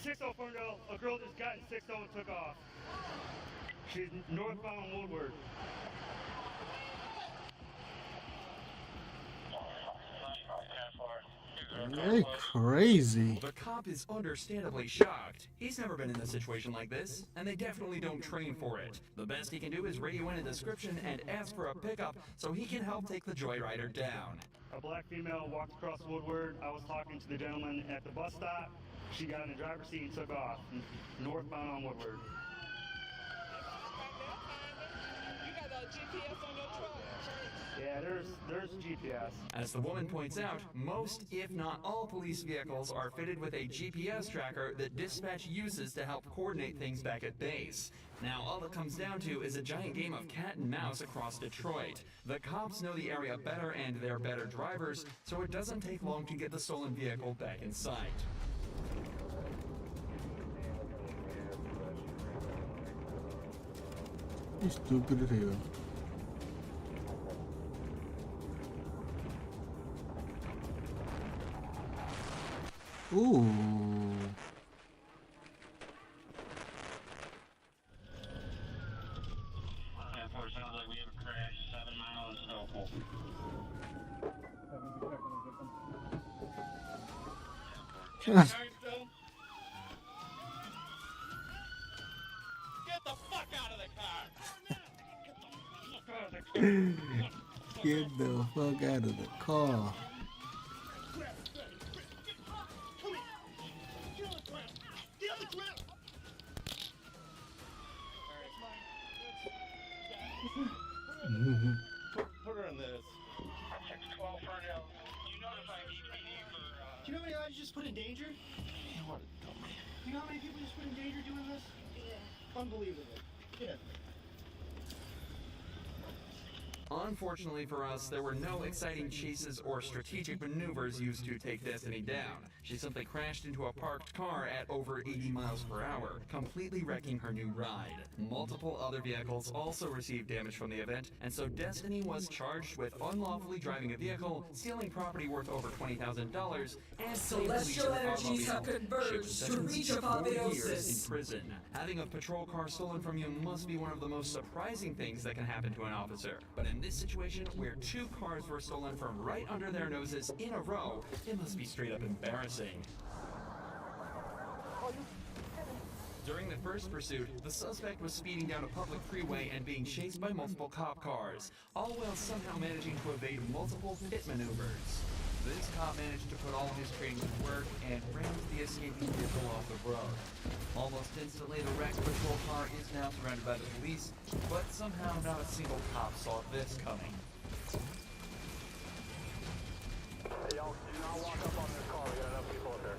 604, a girl just got in 60 and took off. She's northbound Woodward. They crazy. The cop is understandably shocked. He's never been in a situation like this, and they definitely don't train for it. The best he can do is radio in a description and ask for a pickup so he can help take the joyrider down. A black female walked across Woodward. I was talking to the gentleman at the bus stop. She got in the driver's seat and took off, northbound on Woodward. You got a GPS on your truck. Yeah, there's GPS. As the woman points out, most, if not all, police vehicles are fitted with a GPS tracker that dispatch uses to help coordinate things back at base. Now, all it comes down to is a giant game of cat and mouse across Detroit. The cops know the area better and they're better drivers, so it doesn't take long to get the stolen vehicle back in sight. You stupid as hell. Ooh. Sounds like we have a crash 7 miles south. Get the fuck out of the car! Get the fuck out of the car. Put her in this. 612 Ferndale. You notified EPD for, Do you know how many lives you just put in danger? What a dummy. You know how many people you just put in danger doing this? Yeah. Unbelievable. Yeah. Unfortunately for us, there were no exciting chases or strategic maneuvers used to take Destiny down. She simply crashed into a parked car at over 80 miles per hour, completely wrecking her new ride. Multiple other vehicles also received damage from the event, and so Destiny was charged with unlawfully driving a vehicle, stealing property worth over $20,000, and Celestial energies have converged to reach years in apotheosis. prison. Having a patrol car stolen from you must be one of the most surprising things that can happen to an officer. But in this situation, where 2 cars were stolen from right under their noses in a row, it must be straight up embarrassing. During the first pursuit, the suspect was speeding down a public freeway and being chased by multiple cop cars, all while somehow managing to evade multiple pit maneuvers. This cop managed to put all of his training to work and rammed the escaping vehicle off the road. Almost instantly, the wrecked patrol car is now surrounded by the police, but somehow not a single cop saw this coming. Hey, y'all, do not walk up on this car. We got enough people up there.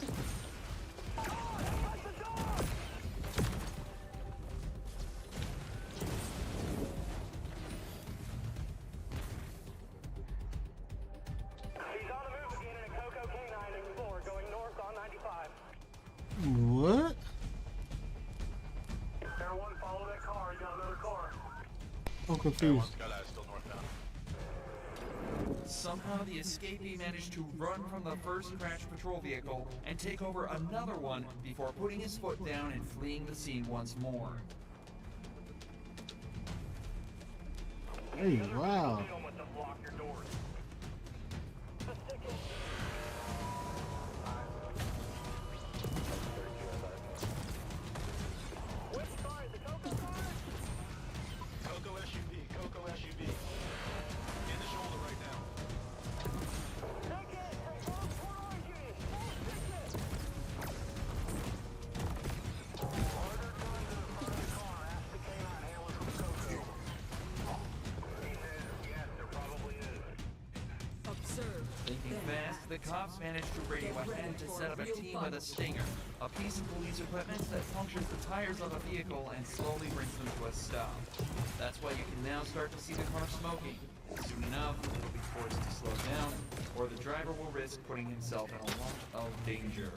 He's on the move again in a Coco K9 Explorer going north on 95. What? Everyone follow that car. He got another car. I'm confused. Still northbound. Somehow the escapee managed to run from the first crashed patrol vehicle and take over another one before putting his foot down and fleeing the scene once more. Hey, wow. Coco SUV. In the shoulder right now. Thinking fast, the cops managed to radio ahead to set up a team with a stinger, a piece of police equipment that punctures the tires of a vehicle and slowly brings them to a stop. That's why you can now start to see the car smoking. Soon enough, it will be forced to slow down, or the driver will risk putting himself in a lot of danger.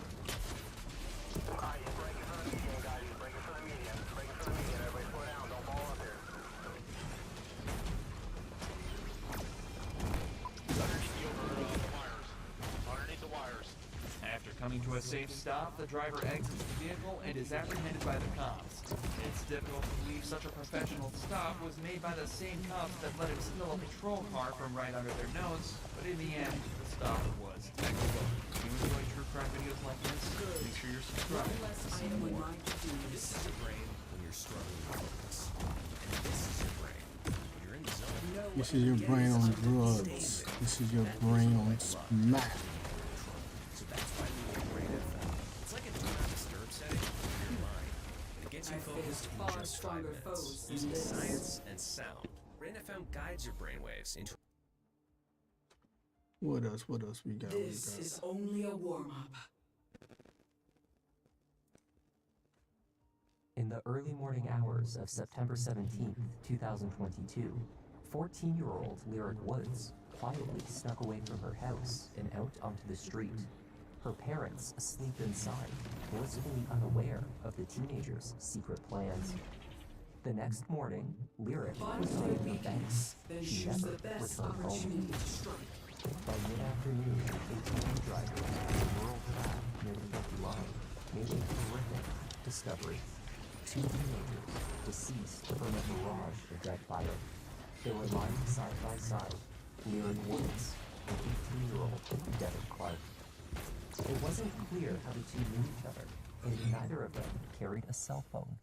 After coming to a safe stop, the driver exits the vehicle and is apprehended by the cops. It's difficult to believe such a professional stop was made by the same cops that let him steal a patrol car from right under their nose, but in the end, the stop was technical. If you enjoy true crime videos like this, make sure you're subscribed to see more. This is your brain when you're struggling with focus. And this is your brain when you're in the zone. This is your brain on drugs. This is your brain on smack. So that's why we make Brain FM. It's like a do not disturb setting for your mind. It gets you focused in just 5 minutes. Using science and sound, Brain FM guides your brainwaves into What else we got? This is only a warm-up. In the early morning hours of September 17th, 2022, 14-year-old Lyric Woods quietly snuck away from her house and out onto the street. Her parents asleep inside, blissfully unaware of the teenager's secret plans. The next morning, Lyric was on the fence. Then She choose never the best returned home. opportunity to strike. By mid-afternoon, ATV drivers on the rural path near the county line made a horrific discovery. 2 teenagers deceased from a barrage of dead fire. They were lying side by side, Lyric Woods and 18-year-old Devin Clark. It wasn't clear how the two knew each other, and neither of them carried a cell phone.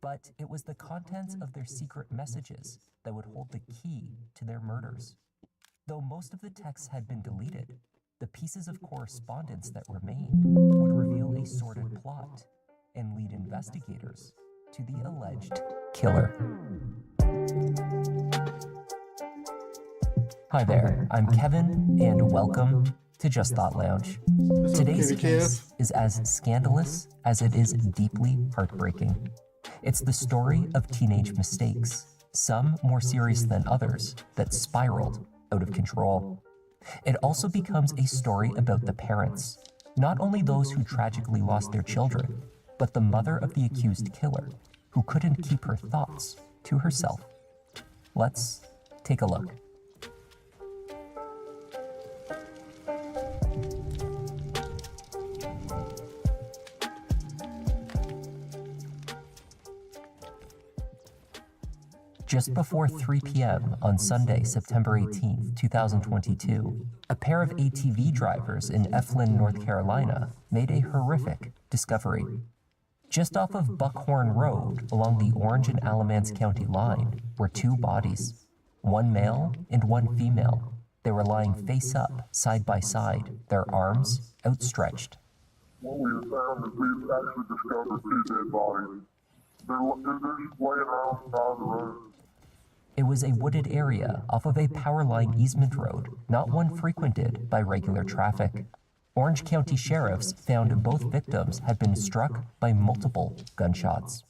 But it was the contents of their secret messages that would hold the key to their murders. Though most of the texts had been deleted, the pieces of correspondence that remained would reveal a sordid plot and lead investigators to the alleged killer. Hi there, I'm Kevin, and welcome to Just Thought Lounge. Today's case is as scandalous as it is deeply heartbreaking. It's the story of teenage mistakes, some more serious than others, that spiraled out of control. It also becomes a story about the parents, not only those who tragically lost their children, but the mother of the accused killer, who couldn't keep her thoughts to herself. Let's take a look. Just before 3 p.m. on Sunday, September 18, 2022, a pair of ATV drivers in Eflin, North Carolina, made a horrific discovery. Just off of Buckhorn Road, along the Orange and Alamance County line, were 2 bodies, one male and one female. They were lying face up, side by side, their arms outstretched. What we have found is we've actually discovered 2 dead bodies. They're just laying around the side of the road. It was a wooded area off of a power line easement road, not one frequented by regular traffic. Orange County sheriffs found both victims had been struck by multiple gunshots.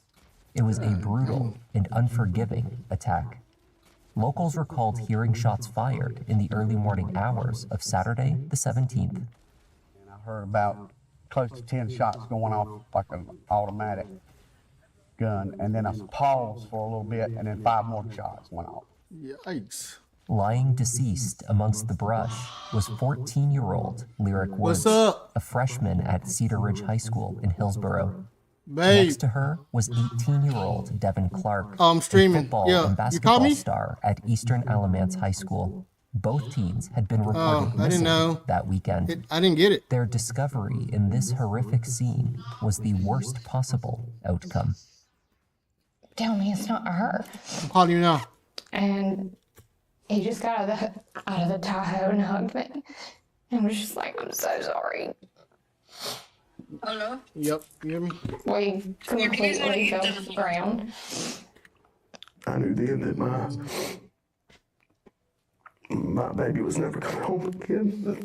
It was a brutal and unforgiving attack. Locals recalled hearing shots fired in the early morning hours of Saturday the 17th. And I heard about close to 10 shots going off like an automatic gun, and then I paused for a little bit, and then 5 more shots went off. Yikes. Lying deceased amongst the brush was 14-year-old Lyric Woods, What's up? a freshman at Cedar Ridge High School in Hillsboro. Babe. Next to her was 18-year-old Devin Clark, I'm streaming. a football Yeah, and you basketball call me? star at Eastern Alamance High School. Both teens had been reported I didn't missing know. that weekend. I didn't get it. Their discovery in this horrific scene was the worst possible outcome. Tell me it's not her. I'm calling you now. And he just got out of the Tahoe and hugged me and was just like, I'm so sorry. Hello? Yep, you hear me? We completely fell to the ground. I knew then that my baby was never coming home again.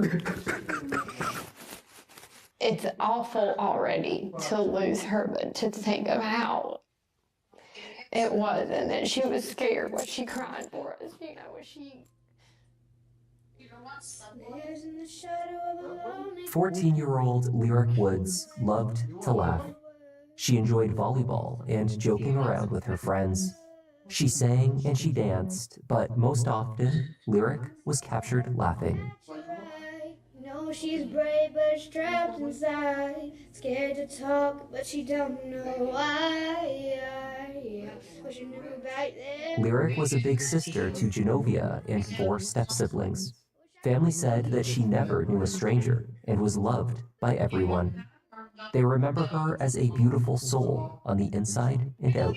It's awful already to lose her, but to think of how it was, and that she was scared. Was she crying for us? You know, was she... 14-year-old Lyric Woods loved to laugh. She enjoyed volleyball and joking around with her friends. She sang and she danced, but most often, Lyric was captured laughing. No, she's brave, but trapped inside. Scared to talk, but she don't know why. But she knew back then. Lyric was a big sister to Genovia and 4 step-siblings. Family said that she never knew a stranger and was loved by everyone. They remember her as a beautiful soul on the inside and out.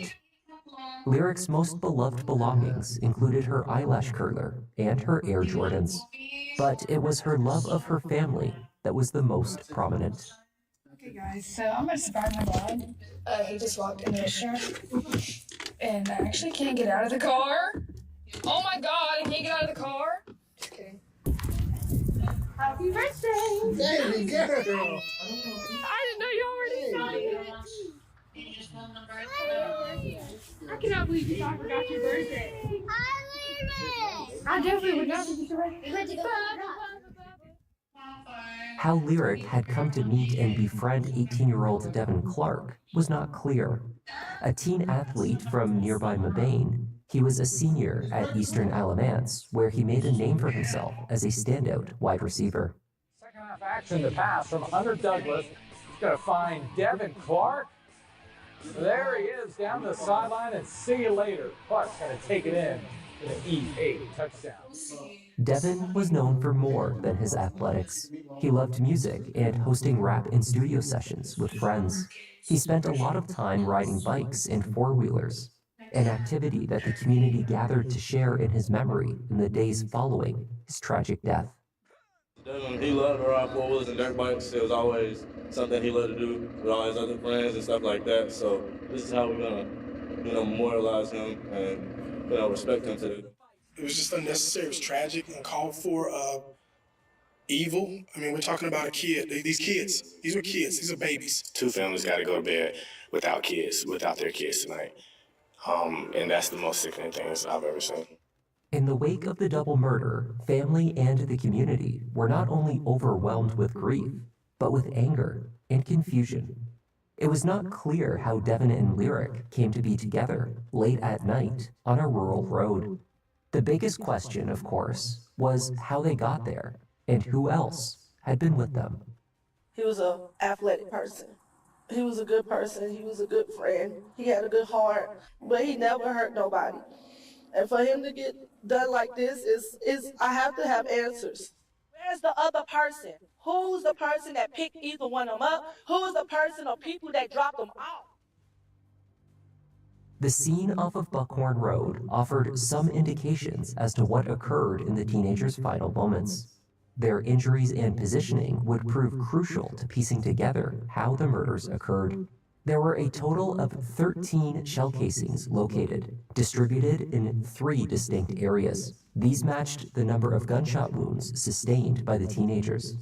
Lyric's most beloved belongings included her eyelash curler and her Air Jordans. But it was her love of her family that was the most prominent. Okay guys, so I'm gonna surprise my dad. He just walked in the shower and I actually can't get out of the car. Oh my god, I can't get out of the car. Just kidding. Happy birthday! Baby girl! I didn't know you already signed it. I cannot believe you thought I forgot your birthday. I definitely would not forget your birthday. How Lyric had come to meet and befriend 18-year-old Devin Clark was not clear. A teen athlete from nearby Mabane, he was a senior at Eastern Alamance, where he made a name for himself as a standout wide receiver. Second half action to pass from Hunter Douglas. He's going to find Devin Clark. There he is down the sideline, and see you later. Clark's going to take it in for the E8 touchdown. Devin was known for more than his athletics. He loved music and hosting rap in studio sessions with friends. He spent a lot of time riding bikes and four-wheelers, an activity that the community gathered to share in his memory in the days following his tragic death. Devin, he loved to ride four-wheelers and dirt bikes. It was always something he loved to do with all his other friends and stuff like that. So this is how we're gonna, memorialize him and, respect him today. It was just unnecessary. It was tragic and called for evil. I mean, we're talking about a kid. These kids, these were kids. These are babies. Two families got to go to bed without their kids tonight. And that's the most sickening thing I've ever seen. In the wake of the double murder, family and the community were not only overwhelmed with grief, but with anger and confusion. It was not clear how Devin and Lyric came to be together late at night on a rural road. The biggest question, of course, was how they got there and who else had been with them. He was an athletic person. He was a good person. He was a good friend. He had a good heart, but he never hurt nobody. And for him to get done like this is I have to have answers. Where's the other person? Who's the person that picked either one of them up? Who's the person or people that dropped them off? The scene off of Buckhorn Road offered some indications as to what occurred in the teenagers' final moments. Their injuries and positioning would prove crucial to piecing together how the murders occurred. There were a total of 13 shell casings located, distributed in 3 distinct areas. These matched the number of gunshot wounds sustained by the teenagers.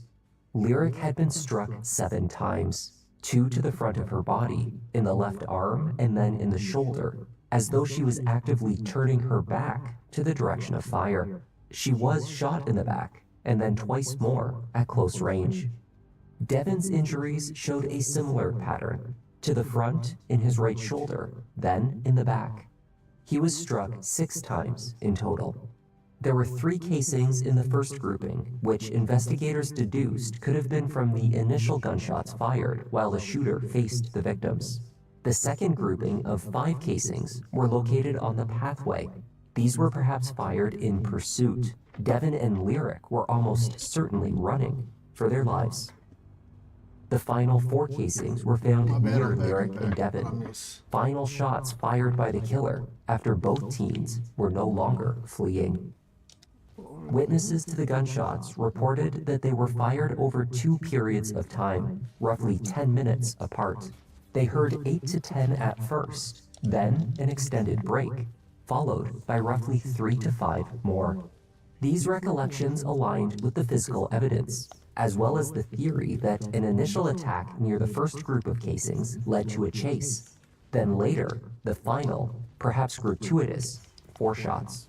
Lyric had been struck 7 times, 2 to the front of her body, in the left arm, and then in the shoulder, as though she was actively turning her back to the direction of fire. She was shot in the back, and then twice more at close range. Devin's injuries showed a similar pattern, to the front in his right shoulder, then in the back. He was struck 6 times in total. There were 3 casings in the first grouping, which investigators deduced could have been from the initial gunshots fired while the shooter faced the victims. The second grouping of 5 casings were located on the pathway. These were perhaps fired in pursuit. Devin and Lyric were almost certainly running for their lives. The final 4 casings were found near Lyric and Devin. Final shots fired by the killer after both teens were no longer fleeing. Witnesses to the gunshots reported that they were fired over 2 periods of time, roughly 10 minutes apart. They heard 8 to 10 at first, then an extended break, followed by roughly 3 to 5 more. These recollections aligned with the physical evidence, as well as the theory that an initial attack near the first group of casings led to a chase. Then later, the final, perhaps gratuitous, 4 shots.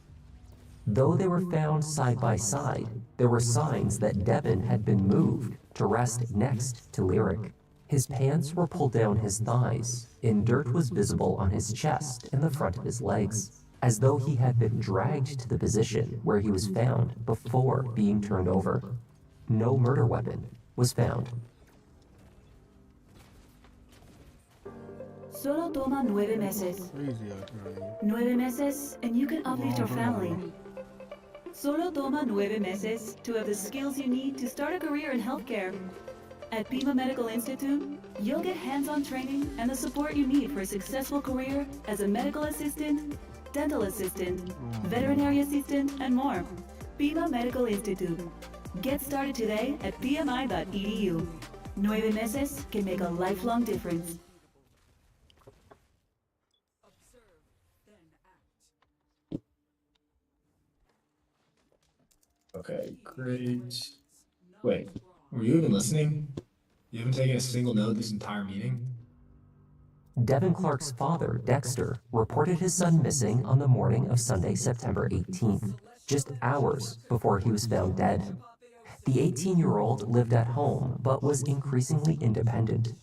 Though they were found side by side, there were signs that Devin had been moved to rest next to Lyric. His pants were pulled down his thighs, and dirt was visible on his chest and the front of his legs, as though he had been dragged to the position where he was found before being turned over. No murder weapon was found. Solo toma 9 meses. 9 meses, and you can uplift your family. Solo toma 9 meses to have the skills you need to start a career in healthcare. At Pima Medical Institute, you'll get hands-on training and the support you need for a successful career as a medical assistant, dental assistant, veterinary assistant, and more. Pima Medical Institute. Get started today at pmi.edu. 9 meses can make a lifelong difference. Okay, great. Wait, were you even listening? You haven't taken a single note this entire meeting? Devin Clark's father, Dexter, reported his son missing on the morning of Sunday, September 18th, just hours before he was found dead. The 18-year-old lived at home, but was increasingly independent.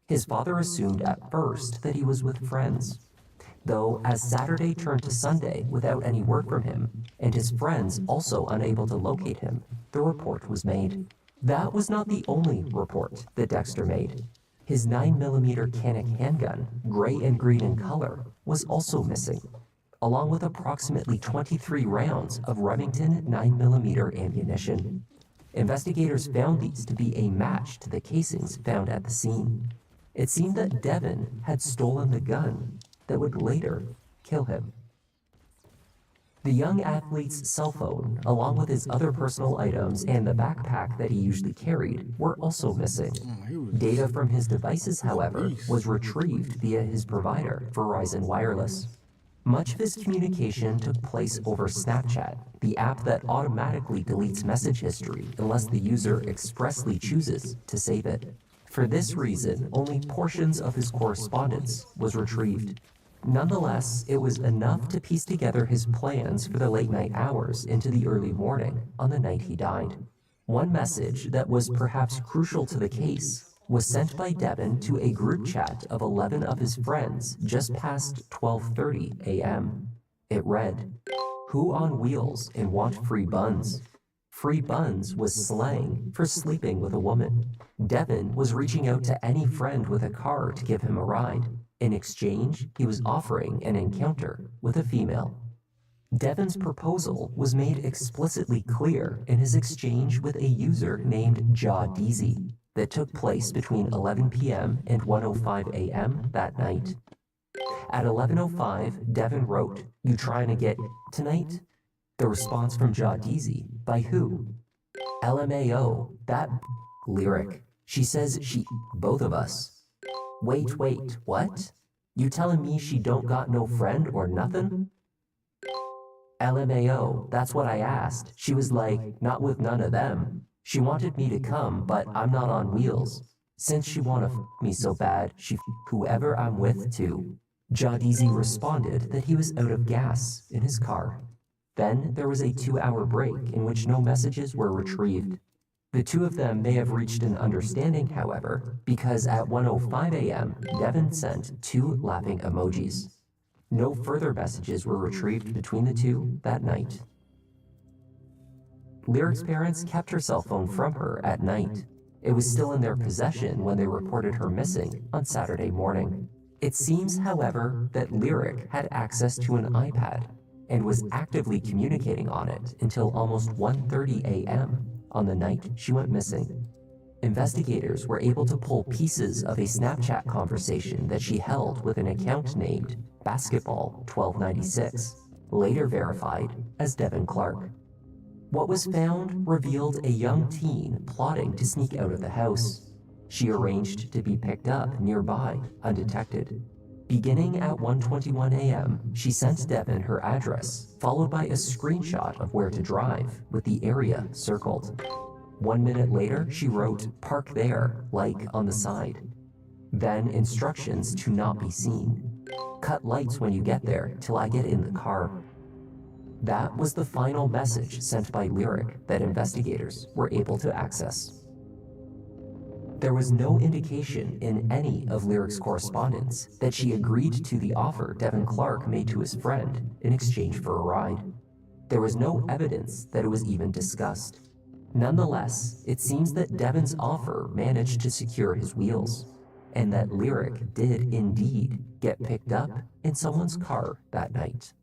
His father assumed at first that he was with friends. Though, as Saturday turned to Sunday without any word from him, and his friends also unable to locate him, the report was made. That was not the only report that Dexter made. His 9mm Canik handgun, gray and green in color, was also missing, along with approximately 23 rounds of Remington 9mm ammunition. Investigators found these to be a match to the casings found at the scene. It seemed that Devin had stolen the gun that would later kill him. The young athlete's cell phone, along with his other personal items and the backpack that he usually carried, were also missing. Data from his devices, however, was retrieved via his provider, Verizon Wireless. Much of his communication took place over Snapchat, the app that automatically deletes message history unless the user expressly chooses to save it. For this reason, only portions of his correspondence was retrieved. Nonetheless, it was enough to piece together his plans for the late-night hours into the early morning on the night he died. One message that was perhaps crucial to the case was sent by Devin to a group chat of 11 of his friends just past 12:30 a.m. It read, "Who on wheels and want free buns?" Free buns was slang for sleeping with a woman. Devin was reaching out to any friend with a car to give him a ride. In exchange, he was offering an encounter with a female. Devin's proposal was made explicitly clear in his exchange with a user named Jaw Deasy that took place between 11 p.m. and 1:05 a.m. that night. At 11:05, Devin wrote, "You trying to get tonight?" The response from Jaw Deasy, "By who?" "LMAO, that Lyric. She says she both of us." Wait, what? You telling me she don't got no friend or nothing? LMAO, that's what I asked. She was like, not with none of them. She wanted me to come, but I'm not on wheels. Since she wanna me so bad, she whoever I'm with too. Jaw Deasy responded that he was out of gas in his car. Then there was a 2-hour break in which no messages were retrieved. The two of them may have reached an understanding, however, because at 1:05 a.m., Devin sent 2 laughing emojis. No further messages were retrieved between the two that night. Lyric's parents kept her cell phone from her at night. It was still in their possession when they reported her missing on Saturday morning. It seems, however, that Lyric had access to an iPad and was actively communicating on it until almost 1:30 a.m. on the night she went missing. Investigators were able to pull pieces of a Snapchat conversation that she held with an account named Basketball1296, later verified as Devin Clark. What was found revealed a young teen plotting to sneak out of the house. She arranged to be picked up nearby, undetected. Beginning at 1:21 a.m., she sent Devin her address, followed by a screenshot of where to drive, with the area circled. 1 minute later, she wrote, "Park there," like on the side. Then instructions to not be seen. "Cut lights when you get there till I get in the car." That was the final message sent by Lyric that investigators were able to access. There was no indication in any of Lyric's correspondence that she agreed to the offer Devin Clark made to his friend in exchange for a ride. There was no evidence that it was even discussed. Nonetheless, it seems that Devin's offer managed to secure his wheels, and that Lyric did indeed get picked up in someone's car that night.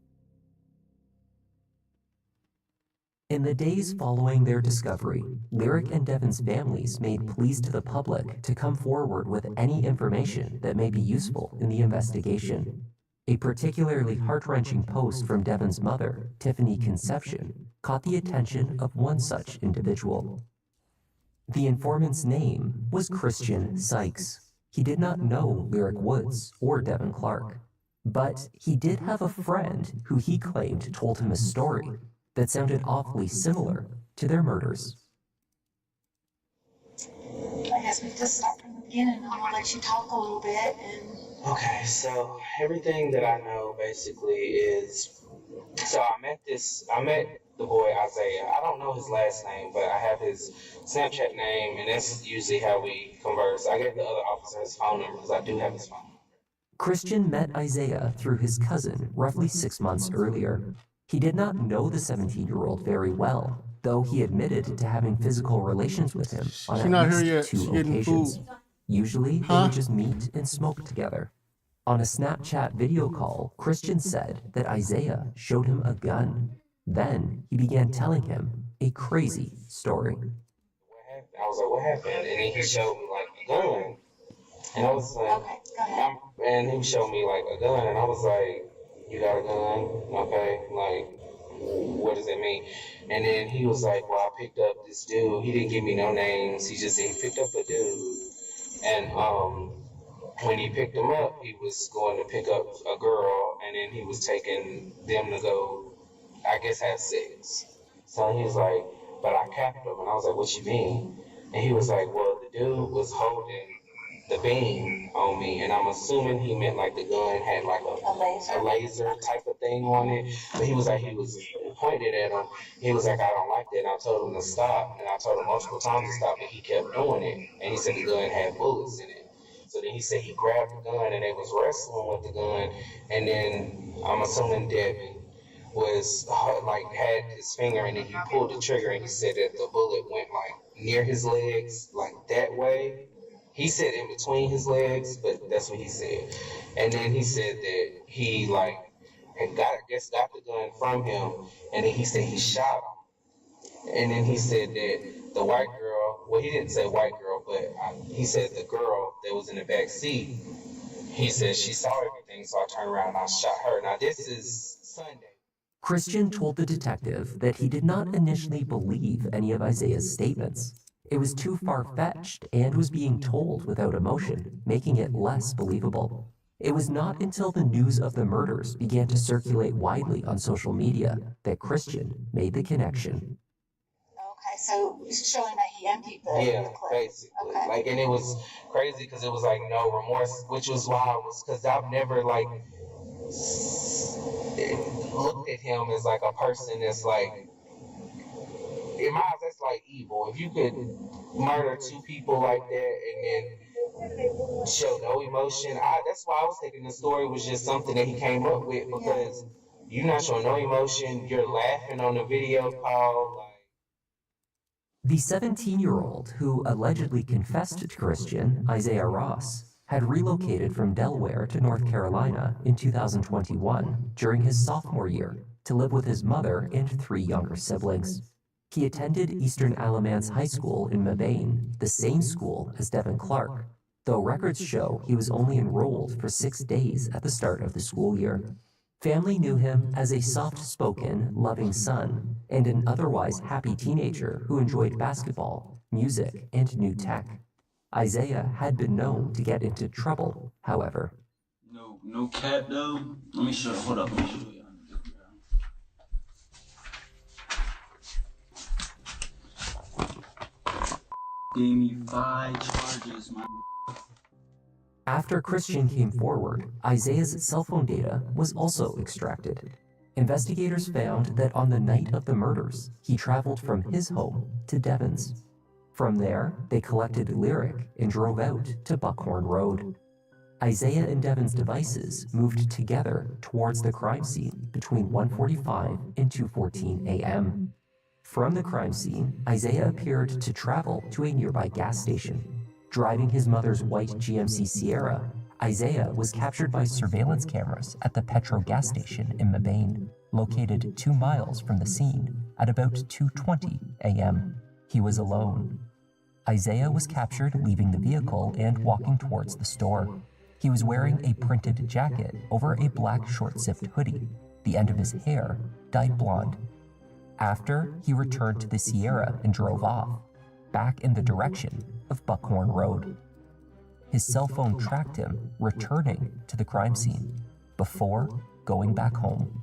In the days following their discovery, Lyric and Devin's families made pleas to the public to come forward with any information that may be useful in the investigation. A particularly heart-wrenching post from Devin's mother, Tiffany Conception, caught the attention of one such individual. The informant's name was Christian Sykes. He did not know Lyric Woods or Devin Clark, but he did have a friend who he claimed told him a story that sounded awfully similar to their murders. I guess we just start from the beginning. I'm gonna let you talk a little bit. Okay, so everything that I know basically is, so I met the boy Isaiah. I don't know his last name, but I have his Snapchat name, and that's usually how we converse. I gave the other officer his phone number because I do have his phone number. Christian met Isaiah through his cousin roughly 6 months earlier. He did not know the 17-year-old very well, though he admitted to having physical relations with him on at least 2 occasions. Usually, they would just meet and smoke together. On a Snapchat video call, Christian said that Isaiah showed him a gun. Then he began telling him a crazy story. I was like, what happened? And then he showed me like a gun. And I was like, and he showed me like a gun, and I was like, you got a gun? Okay, like, what does that mean? And then he was like, well, I picked up this dude. He didn't give me no names. He just said he picked up a dude. And when he picked him up, he was going to pick up a girl, and then he was taking them to go, I guess, have sex. So he was like, but I capped him. And I was like, what you mean? And he was like, well, the dude was holding the beam on me, and I'm assuming he meant like the gun had like a laser type of thing on it. But he was like, he was pointed at him. He was like, I don't like that. And I told him to stop, and I told him multiple times to stop, and he kept doing it. And he said the gun had bullets in it. So then he said he grabbed the gun, and they was wrestling with the gun. And then I'm assuming Devin was like had his finger, and then he pulled the trigger, and he said that the bullet went like near his legs, like that way. He said in between his legs, but that's what he said. And then he said that he like had got the gun from him, and then he said he shot him. And then he said that the white girl, well, he didn't say white girl, but he said the girl that was in the back seat, he said she saw everything, so I turned around and I shot her. Now this is Sunday. Christian told the detective that he did not initially believe any of Isaiah's statements. It was too far-fetched and was being told without emotion, making it less believable. It was not until the news of the murders began to circulate widely on social media that Christian made the connection. Okay, so it's showing that he emptied the clip. Basically. Okay. Like, and it was crazy because it was like no remorse, which was why I was, because I've never like looked at him as like a person that's like, in my eyes, that's like evil. If you could murder 2 people like that and then show no emotion, that's why I was thinking the story was just something that he came up with, because you're not showing no emotion, you're laughing on the video call. The 17-year-old who allegedly confessed to Christian, Isaiah Ross, had relocated from Delaware to North Carolina in 2021 during his sophomore year to live with his mother and 3 younger siblings. He attended Eastern Alamance High School in Mebane, the same school as Devin Clark, though records show he was only enrolled for 6 days at the start of the school year. Family knew him as a soft-spoken, loving son and an otherwise happy teenager who enjoyed basketball, music, and new tech. Isaiah had been known to get into trouble, however. No cap though. Let me show you. Hold up, let me show you. Gave me 5 charges, man. After Christian came forward, Isaiah's cell phone data was also extracted. Investigators found that on the night of the murders, he traveled from his home to Devin's. From there, they collected Lyric and drove out to Buckhorn Road. Isaiah and Devin's devices moved together towards the crime scene between 1:45 and 2:14 a.m. From the crime scene, Isaiah appeared to travel to a nearby gas station. Driving his mother's white GMC Sierra, Isaiah was captured by surveillance cameras at the Petro gas station in Mebane, located 2 miles from the scene at about 2:20 a.m. He was alone. Isaiah was captured leaving the vehicle and walking towards the store. He was wearing a printed jacket over a black short-zipped hoodie, the end of his hair dyed blonde. After, he returned to the Sierra and drove off, back in the direction of Buckhorn Road. His cell phone tracked him returning to the crime scene before going back home.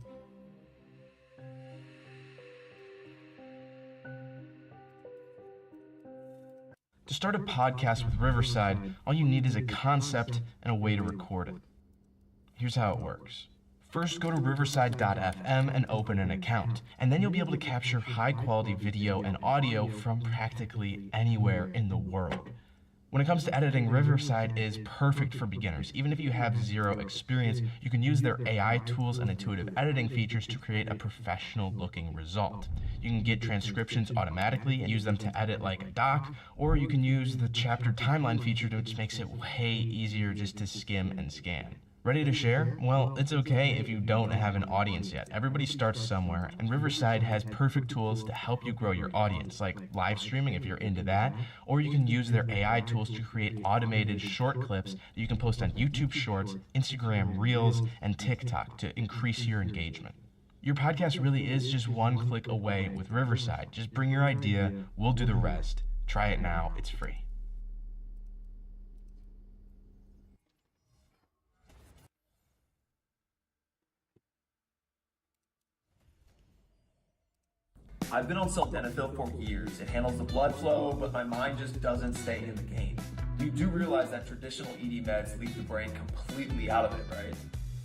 To start a podcast with Riverside, all you need is a concept and a way to record it. Here's how it works. First, go to riverside.fm and open an account, and then you'll be able to capture high-quality video and audio from practically anywhere in the world. When it comes to editing, Riverside is perfect for beginners. Even if you have 0 experience, you can use their AI tools and intuitive editing features to create a professional-looking result. You can get transcriptions automatically and use them to edit like a doc, or you can use the chapter timeline feature, which makes it way easier just to skim and scan. Ready to share? Well, it's okay if you don't have an audience yet. Everybody starts somewhere, and Riverside has perfect tools to help you grow your audience, like live streaming if you're into that, or you can use their AI tools to create automated short clips that you can post on YouTube Shorts, Instagram Reels, and TikTok to increase your engagement. Your podcast really is just one click away with Riverside. Just bring your idea, we'll do the rest. Try it now, it's free. I've been on sildenafil for years. It handles the blood flow, but my mind just doesn't stay in the game. You do realize that traditional ED meds leave the brain completely out of it, right?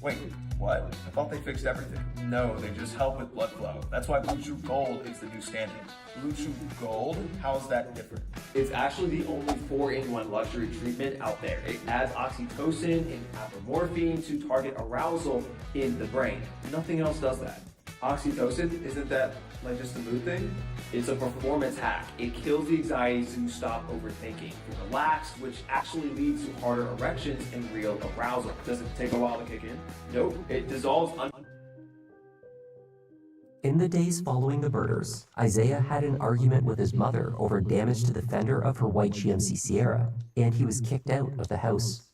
Wait, what? I thought they fixed everything. No, they just help with blood flow. That's why Blue Chew Gold is the new standard. Blue Chew Gold? How is that different? It's actually the only 4-in-1 luxury treatment out there. It adds oxytocin and apomorphine to target arousal in the brain. Nothing else does that. Oxytocin? Isn't that like just a mood thing? It's a performance hack. It kills the anxiety so you stop overthinking. You're relaxed, which actually leads to harder erections and real arousal. Does it take a while to kick in? Nope. It dissolves In the days following the murders, Isaiah had an argument with his mother over damage to the fender of her white GMC Sierra, and he was kicked out of the house.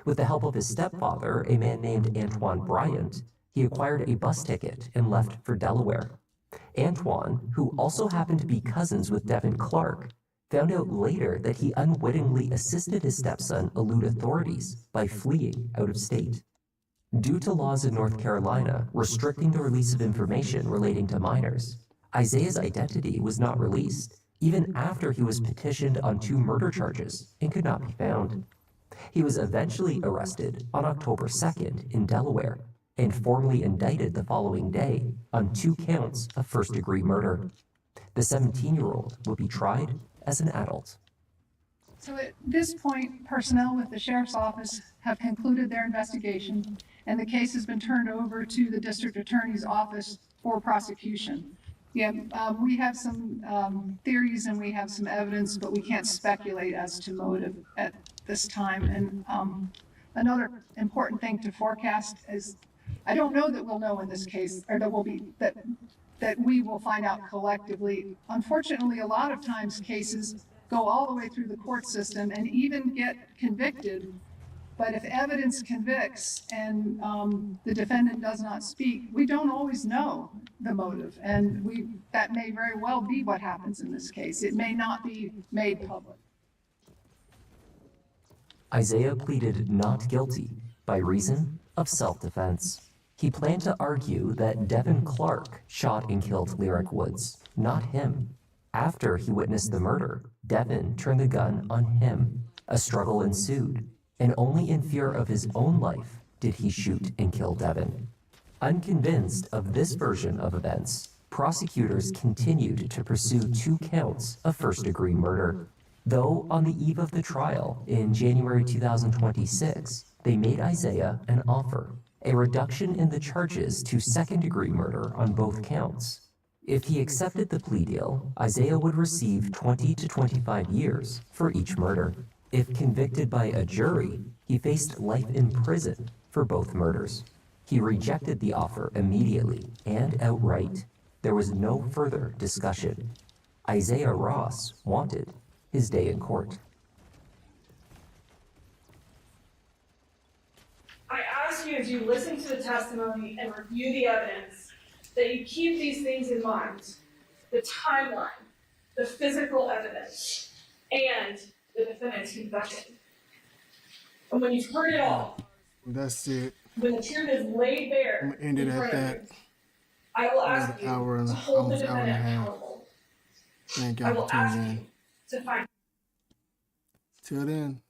With the help of his stepfather, a man named Antoine Bryant, he acquired a bus ticket and left for Delaware. Antoine, who also happened to be cousins with Devin Clark, found out later that he unwittingly assisted his stepson elude authorities by fleeing out of state. Due to laws in North Carolina restricting the release of information relating to minors, Isaiah's identity was not released, even after he was petitioned on 2 murder charges and could not be found. He was eventually arrested on October 2nd in Delaware and formally indicted the following day on 2 counts of first-degree murder. The 17-year-old will be tried as an adult. So at this point, personnel with the Sheriff's Office have concluded their investigation, and the case has been turned over to the District Attorney's Office for prosecution. Yeah, we have some theories and we have some evidence, but we can't speculate as to motive at this time. And another important thing to forecast is, I don't know that we'll know in this case, or that will be that we will find out collectively. Unfortunately, a lot of times cases go all the way through the court system and even get convicted. But if evidence convicts and the defendant does not speak, we don't always know the motive. And that may very well be what happens in this case. It may not be made public. Isaiah pleaded not guilty by reason of self-defense. He planned to argue that Devin Clark shot and killed Lyric Woods, not him. After he witnessed the murder, Devin turned the gun on him. A struggle ensued, and only in fear of his own life did he shoot and kill Devin. Unconvinced of this version of events, prosecutors continued to pursue 2 counts of first-degree murder. Though on the eve of the trial in January 2026, they made Isaiah an offer, a reduction in the charges to second-degree murder on both counts. If he accepted the plea deal, Isaiah would receive 20 to 25 years for each murder. If convicted by a jury, he faced life in prison for both murders. He rejected the offer immediately and outright. There was no further discussion. Isaiah Ross wanted his day in court. I ask you, as you listen to the testimony and review the evidence, that you keep these things in mind: the timeline, the physical evidence, and the defendant's confession. And when you've heard it all, that's it. when the truth is laid bare, I'm gonna end it in at front of that. you, I will ask you to hold the almost hour and a defendant half. accountable. Thank I y'all will for ask tuning you in. to find. Till then.